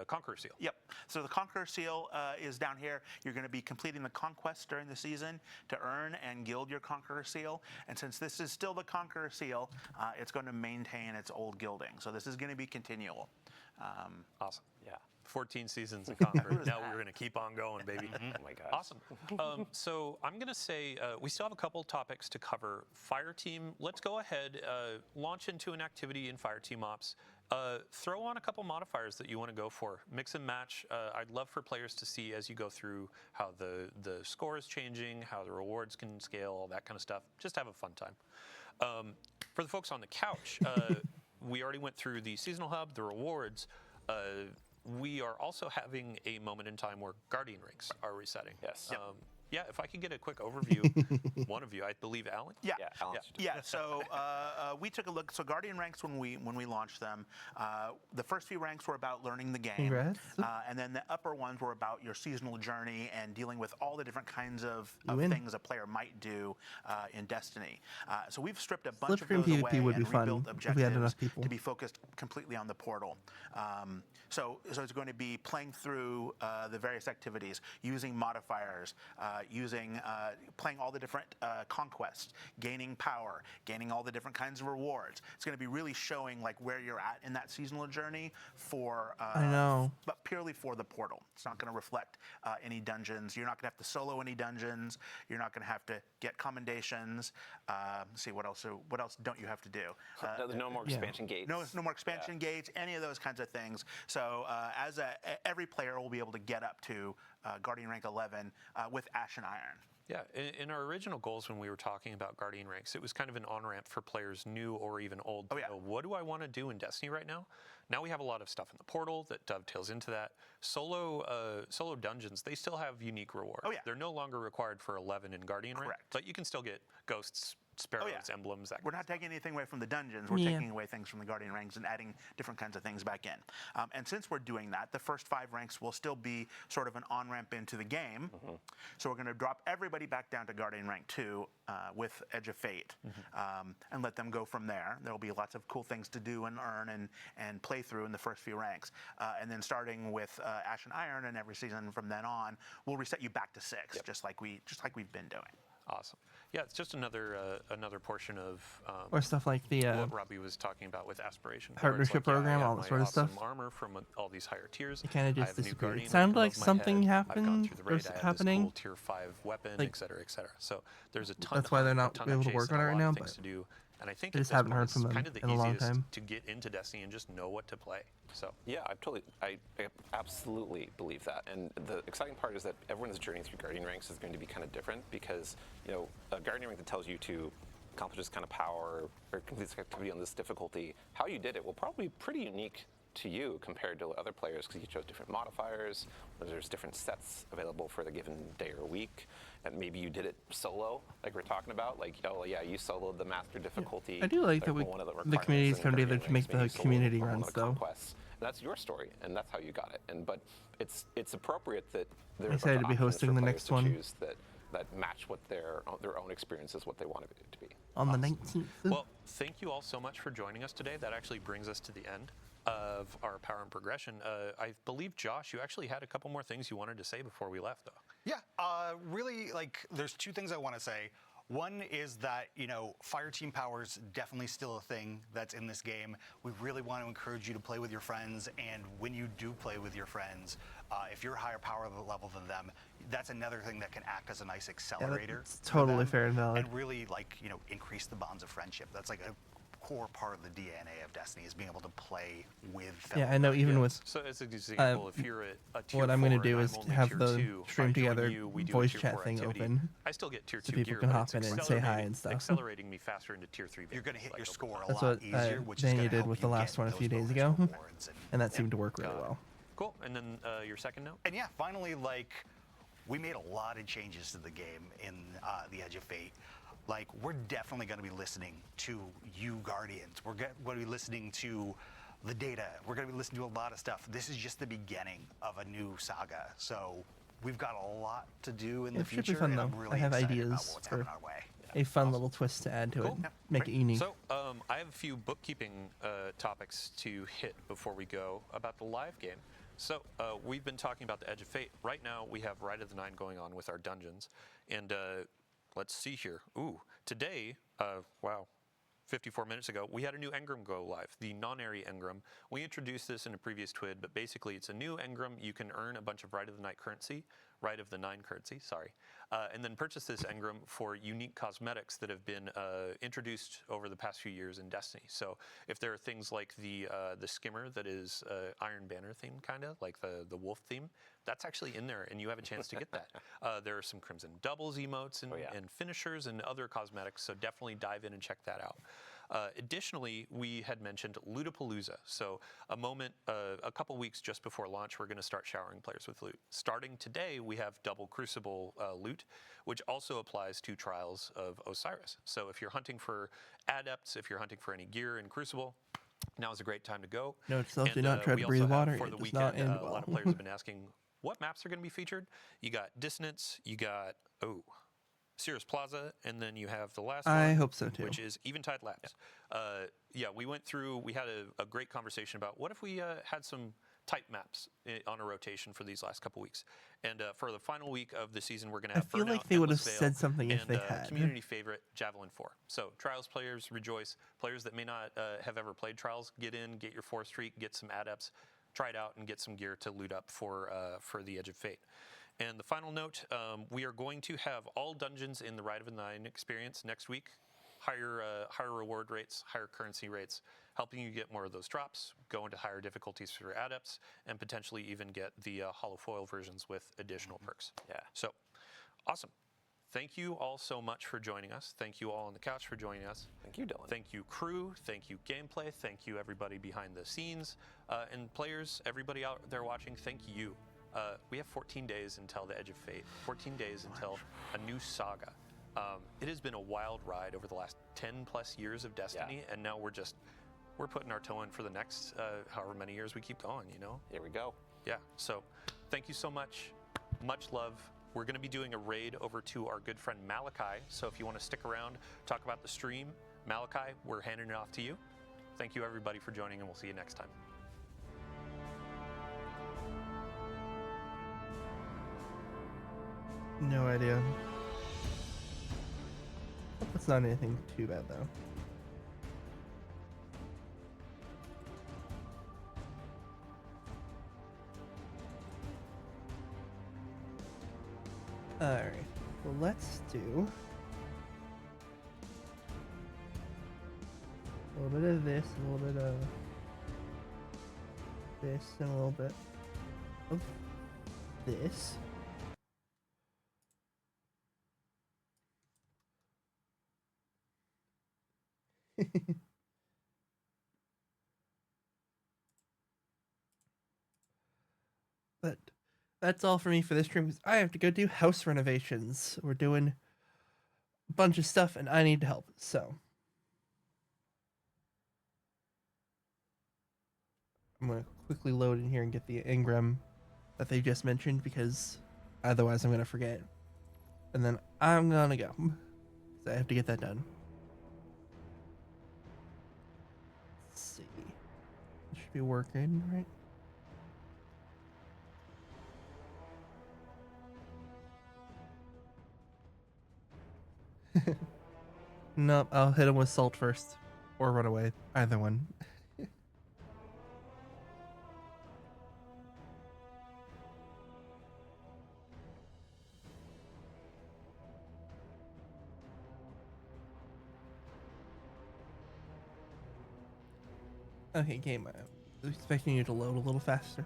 [SPEAKER 3] Conqueror Seal.
[SPEAKER 7] Yep. So the Conqueror Seal is down here. You're going to be completing the conquest during the season to earn and gild your Conqueror Seal. And since this is still the Conqueror Seal, it's going to maintain its old gilding. So this is going to be continual.
[SPEAKER 3] Awesome.
[SPEAKER 5] Yeah.
[SPEAKER 3] 14 seasons of Conqueror. Now we're going to keep on going, baby.
[SPEAKER 5] Oh my gosh.
[SPEAKER 3] Awesome. So I'm going to say we still have a couple topics to cover. Fire Team, let's go ahead, launch into an activity in Fire Team Ops. Throw on a couple modifiers that you want to go for. Mix and match. I'd love for players to see as you go through how the score is changing, how the rewards can scale, all that kind of stuff. Just have a fun time. For the folks on the couch, we already went through the seasonal hub, the rewards. We are also having a moment in time where Guardian ranks are resetting.
[SPEAKER 5] Yes.
[SPEAKER 3] Yeah, if I could get a quick overview, one of you, I believe Alan?
[SPEAKER 7] Yeah.
[SPEAKER 5] Alan.
[SPEAKER 7] Yeah. So we took a look. So Guardian ranks, when we launched them, the first few ranks were about learning the game.
[SPEAKER 1] Congrats.
[SPEAKER 7] And then the upper ones were about your seasonal journey and dealing with all the different kinds of
[SPEAKER 1] win.
[SPEAKER 7] things a player might do in Destiny. So we've stripped a bunch of
[SPEAKER 1] Slipstream
[SPEAKER 7] those
[SPEAKER 1] PvP
[SPEAKER 7] away
[SPEAKER 1] would be
[SPEAKER 7] and
[SPEAKER 1] fun
[SPEAKER 7] rebuilt
[SPEAKER 1] if we had enough
[SPEAKER 7] objectives
[SPEAKER 1] people.
[SPEAKER 7] to be focused completely on the portal. So it's going to be playing through the various activities, using modifiers, playing all the different conquests, gaining power, gaining all the different kinds of rewards. It's going to be really showing like where you're at in that seasonal journey for
[SPEAKER 1] I know.
[SPEAKER 7] but purely for the portal. It's not going to reflect any dungeons. You're not going to have to solo any dungeons. You're not going to have to get commendations. See what else don't you have to do?
[SPEAKER 5] No more expansion gates.
[SPEAKER 7] No more expansion gates, any of those kinds of things. So every player will be able to get up to Guardian rank 11 with Ash and Iron.
[SPEAKER 3] Yeah, in our original goals when we were talking about Guardian ranks, it was kind of an on-ramp for players new or even old to know, what do I want to do in Destiny right now? Now we have a lot of stuff in the portal that dovetails into that. Solo dungeons, they still have unique rewards. They're no longer required for 11 in Guardian rank, but you can still get ghosts, sparrows, emblems, that
[SPEAKER 7] We're not taking anything away from the dungeons. We're taking away things from the Guardian ranks and adding different kinds of things back in. And since we're doing that, the first 5 ranks will still be sort of an on-ramp into the game. So we're going to drop everybody back down to Guardian rank 2 with Edge of Fate and let them go from there. There will be lots of cool things to do and earn and play through in the first few ranks. And then starting with Ash and Iron and every season from then on, we'll reset you back to 6, just like we've been doing.
[SPEAKER 3] Awesome. Yeah, it's just another portion of
[SPEAKER 1] or stuff like the
[SPEAKER 3] what Robbie was talking about with aspiration.
[SPEAKER 1] partnership program, all that sort of stuff.
[SPEAKER 3] Armor from all these higher tiers.
[SPEAKER 1] It kind of
[SPEAKER 3] I
[SPEAKER 1] just
[SPEAKER 3] have a new
[SPEAKER 1] disappeared.
[SPEAKER 3] Guardian
[SPEAKER 1] It sounded
[SPEAKER 3] rank
[SPEAKER 1] like
[SPEAKER 3] above my
[SPEAKER 1] something
[SPEAKER 3] head. I've gone
[SPEAKER 1] happened
[SPEAKER 3] through the
[SPEAKER 1] or
[SPEAKER 3] raid. I have
[SPEAKER 1] happening.
[SPEAKER 3] this cool tier 5 weapon,
[SPEAKER 1] Like,
[SPEAKER 3] et cetera, et cetera. So there's a ton.
[SPEAKER 1] That's why they're not
[SPEAKER 3] a ton of
[SPEAKER 1] able to
[SPEAKER 3] chase
[SPEAKER 1] work
[SPEAKER 3] and
[SPEAKER 1] on
[SPEAKER 3] a
[SPEAKER 1] it right
[SPEAKER 3] lot
[SPEAKER 1] now,
[SPEAKER 3] of things
[SPEAKER 1] but
[SPEAKER 3] to do. And I think
[SPEAKER 1] I
[SPEAKER 3] at
[SPEAKER 1] just
[SPEAKER 3] this
[SPEAKER 1] haven't
[SPEAKER 3] point
[SPEAKER 1] heard
[SPEAKER 3] it's
[SPEAKER 1] from them
[SPEAKER 3] kind of the
[SPEAKER 1] in a long
[SPEAKER 3] easiest
[SPEAKER 1] time.
[SPEAKER 3] to get into Destiny and just know what to play. So
[SPEAKER 5] Yeah, I absolutely believe that. And the exciting part is that everyone's journey through Guardian ranks is going to be kind of different because, a Guardian rank that tells you to accomplish this kind of power or complete this activity on this difficulty, how you did it will probably be pretty unique to you compared to other players because you chose different modifiers, there's different sets available for the given day or week, and maybe you did it solo, like we're talking about, like, oh yeah, you soloed the master difficulty.
[SPEAKER 1] I do like that
[SPEAKER 5] one of
[SPEAKER 1] the communities
[SPEAKER 5] requirements
[SPEAKER 1] come
[SPEAKER 5] in
[SPEAKER 1] together
[SPEAKER 5] Guardian
[SPEAKER 1] to make
[SPEAKER 5] ranks, maybe
[SPEAKER 1] the
[SPEAKER 5] you soloed
[SPEAKER 1] community
[SPEAKER 5] one of
[SPEAKER 1] runs,
[SPEAKER 5] the
[SPEAKER 1] though.
[SPEAKER 5] conquests. And that's your story, and that's how you got it. But it's appropriate that there's
[SPEAKER 1] I'm excited to be hosting the
[SPEAKER 5] players
[SPEAKER 1] next
[SPEAKER 5] to
[SPEAKER 1] one.
[SPEAKER 5] choose that match what their own experiences, what they want it to be.
[SPEAKER 1] On the 19th.
[SPEAKER 3] well, thank you all so much for joining us today. That actually brings us to the end of our Power and Progression. I believe, Josh, you actually had a couple more things you wanted to say before we left, though.
[SPEAKER 8] Yeah, really, there's 2 things I want to say. One is that, fire team power is definitely still a thing that's in this game. We really want to encourage you to play with your friends, and when you do play with your friends, if you're higher power level than them, that's another thing that can act as a nice accelerator.
[SPEAKER 1] It's totally
[SPEAKER 8] for them,
[SPEAKER 1] fair and valid.
[SPEAKER 8] And really, increase the bonds of friendship. That's like a core part of the DNA of Destiny, is being able to play with fellow
[SPEAKER 1] Yeah, I know. Even with
[SPEAKER 3] So as an example, if you're at a tier
[SPEAKER 1] what I'm
[SPEAKER 3] 4
[SPEAKER 1] going to do
[SPEAKER 3] and
[SPEAKER 1] is
[SPEAKER 3] I'm only
[SPEAKER 1] have
[SPEAKER 3] tier
[SPEAKER 1] the
[SPEAKER 3] 2,
[SPEAKER 1] stream
[SPEAKER 3] I join
[SPEAKER 1] together
[SPEAKER 3] you, we do a
[SPEAKER 1] voice
[SPEAKER 3] tier
[SPEAKER 1] chat
[SPEAKER 3] 4
[SPEAKER 1] thing
[SPEAKER 3] activity.
[SPEAKER 1] open,
[SPEAKER 3] I still get tier
[SPEAKER 1] so
[SPEAKER 3] 2
[SPEAKER 1] people
[SPEAKER 3] gear,
[SPEAKER 1] can
[SPEAKER 3] but
[SPEAKER 1] hop
[SPEAKER 3] it's
[SPEAKER 1] in and say hi and stuff.
[SPEAKER 3] accelerating me faster into tier 3.
[SPEAKER 8] You're going to hit your score a
[SPEAKER 1] That's
[SPEAKER 8] lot
[SPEAKER 1] what
[SPEAKER 8] easier, which is
[SPEAKER 1] Daniel
[SPEAKER 8] going to
[SPEAKER 1] did
[SPEAKER 8] help
[SPEAKER 1] with
[SPEAKER 8] you
[SPEAKER 1] the last
[SPEAKER 8] get
[SPEAKER 1] one a
[SPEAKER 8] those
[SPEAKER 1] few days
[SPEAKER 8] bonus
[SPEAKER 1] ago,
[SPEAKER 8] rewards
[SPEAKER 1] and that seemed to work really well.
[SPEAKER 3] Cool. And then your second note?
[SPEAKER 8] And yeah, finally, we made a lot of changes to the game in the Edge of Fate. We're definitely going to be listening to you, Guardians. We're going to be listening to the data. We're going to be listening to a lot of stuff. This is just the beginning of a new saga. So we've got a lot to do in the
[SPEAKER 1] It should
[SPEAKER 8] future.
[SPEAKER 1] be fun,
[SPEAKER 8] and
[SPEAKER 1] though.
[SPEAKER 8] I'm really
[SPEAKER 1] I have
[SPEAKER 8] excited
[SPEAKER 1] ideas
[SPEAKER 8] about what's
[SPEAKER 1] for
[SPEAKER 8] coming our way.
[SPEAKER 1] a fun little twist to add to
[SPEAKER 3] Cool.
[SPEAKER 1] it, make it unique.
[SPEAKER 3] So I have a few bookkeeping topics to hit before we go about the live game. So we've been talking about the Edge of Fate. Right now we have Rite of the Nine going on with our dungeons. And let's see here. Ooh, today, wow, 54 minutes ago, we had a new engram go live, the non-area engram. We introduced this in a previous TWID, but basically it's a new engram. You can earn a bunch of Rite of the Nine currency, and then purchase this engram for unique cosmetics that have been introduced over the past few years in Destiny. So if there are things like the skimmer that is Iron Banner theme, kind of like the wolf theme, that's actually in there, and you have a chance to get that. There are some Crimson Doubles emotes and finishers and other cosmetics, so definitely dive in and check that out. Additionally, we had mentioned Lootapalooza. So a couple weeks just before launch, we're going to start showering players with loot. Starting today, we have double Crucible loot, which also applies to Trials of Osiris. So if you're hunting for adepts, if you're hunting for any gear in Crucible, now is a great time to go.
[SPEAKER 1] Note to self, do not try
[SPEAKER 3] we
[SPEAKER 1] to breathe
[SPEAKER 3] also have,
[SPEAKER 1] water.
[SPEAKER 3] for
[SPEAKER 1] It
[SPEAKER 3] the
[SPEAKER 1] does not
[SPEAKER 3] weekend,
[SPEAKER 1] end
[SPEAKER 3] a
[SPEAKER 1] well.
[SPEAKER 3] lot of players have been asking what maps are going to be featured. You got Dissonance, you got, Cirrus Plaza, and then you have the last one.
[SPEAKER 1] I hope so, too.
[SPEAKER 3] Which is Eventide Labs. We went through, we had a great conversation about what if we had some type maps on a rotation for these last couple weeks. And for the final week of the season, we're going to have
[SPEAKER 1] I feel like they would have said something if they had.
[SPEAKER 3] Community favorite, Javelin 4. So Trials players, rejoice. Players that may not have ever played Trials, get in, get your 4th Streak, get some adepts, try it out, and get some gear to loot up for the Edge of Fate. And the final note, we are going to have all dungeons in the Rite of the Nine experience next week. Higher reward rates, higher currency rates, helping you get more of those drops, go into higher difficulties for your adepts, and potentially even get the hollow foil versions with additional perks.
[SPEAKER 5] Yeah.
[SPEAKER 3] So, awesome. Thank you all so much for joining us. Thank you all on the couch for joining us.
[SPEAKER 5] Thank you, Dylan.
[SPEAKER 3] Thank you, crew. Thank you, gameplay. Thank you, everybody behind the scenes. And players, everybody out there watching, thank you. We have 14 days until the Edge of Fate, 14 days until a new saga. It has been a wild ride over the last 10 plus years of Destiny, and now we're putting our toe in for the next however many years we keep going,
[SPEAKER 5] Here we go.
[SPEAKER 3] Yeah, so thank you so much. Much love. We're going to be doing a raid over to our good friend Malachi, so if you want to stick around, talk about the stream, Malachi, we're handing it off to you. Thank you, everybody, for joining, and we'll see you next time.
[SPEAKER 1] No idea. It's not anything too bad, though. Alright, well, let's do a little bit of this, a little bit of this, and a little bit of this. But that's all for me for this stream, because I have to go do house renovations. We're doing a bunch of stuff and I need help, so I'm going to quickly load in here and get the engram that they just mentioned, because otherwise I'm going to forget. And then I'm going to go, because I have to get that done. Let's see. It should be working, right? Nope, I'll hit him with salt first. Or run away. Either one. Okay, game. I was expecting you to load a little faster.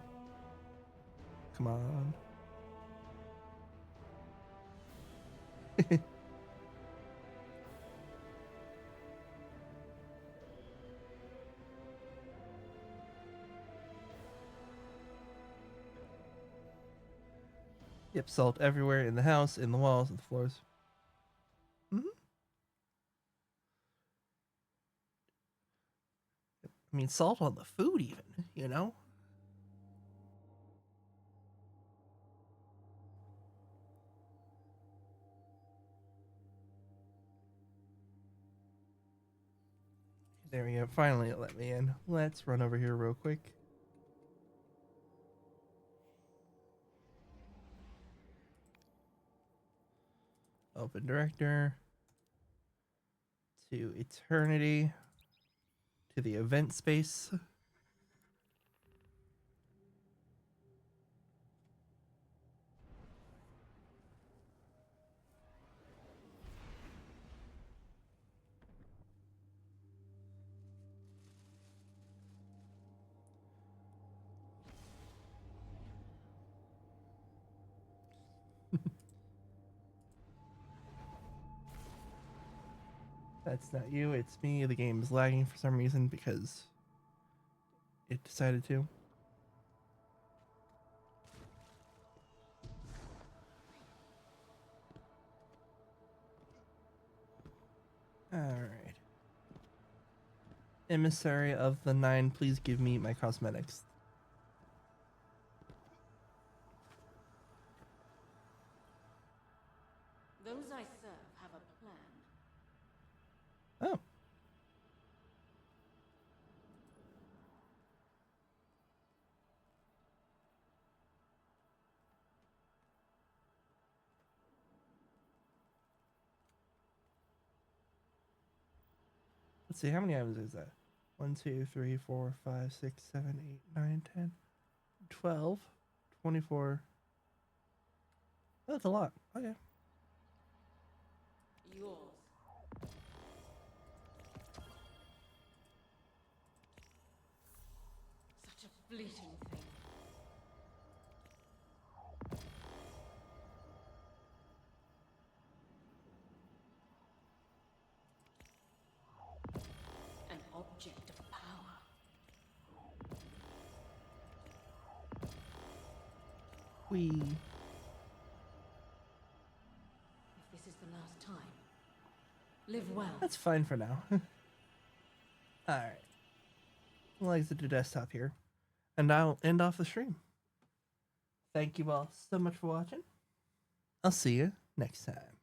[SPEAKER 1] Come on. Yep, salt everywhere in the house, in the walls, and the floors. I mean, salt on the food, even, you know? There we go. Finally, it let me in. Let's run over here real quick. Open director. To eternity. To the event space. That's not you, it's me. The game is lagging for some reason because it decided to. Alright. Emissary of the Nine, please give me my cosmetics.
[SPEAKER 9] Those I serve have a plan.
[SPEAKER 1] Oh. Let's see, how many items is that? 1, 2, 3, 4, 5, 6, 7, 8, 9, 10, 12, 24. Oh, that's a lot. Okay.
[SPEAKER 9] Yours. Such a fleeting thing. An object of power.
[SPEAKER 1] Whee.
[SPEAKER 9] If this is the last time, live well.
[SPEAKER 1] That's fine for now. Alright. We'll exit the desktop here. And I'll end off the stream. Thank you all so much for watching. I'll see you next time.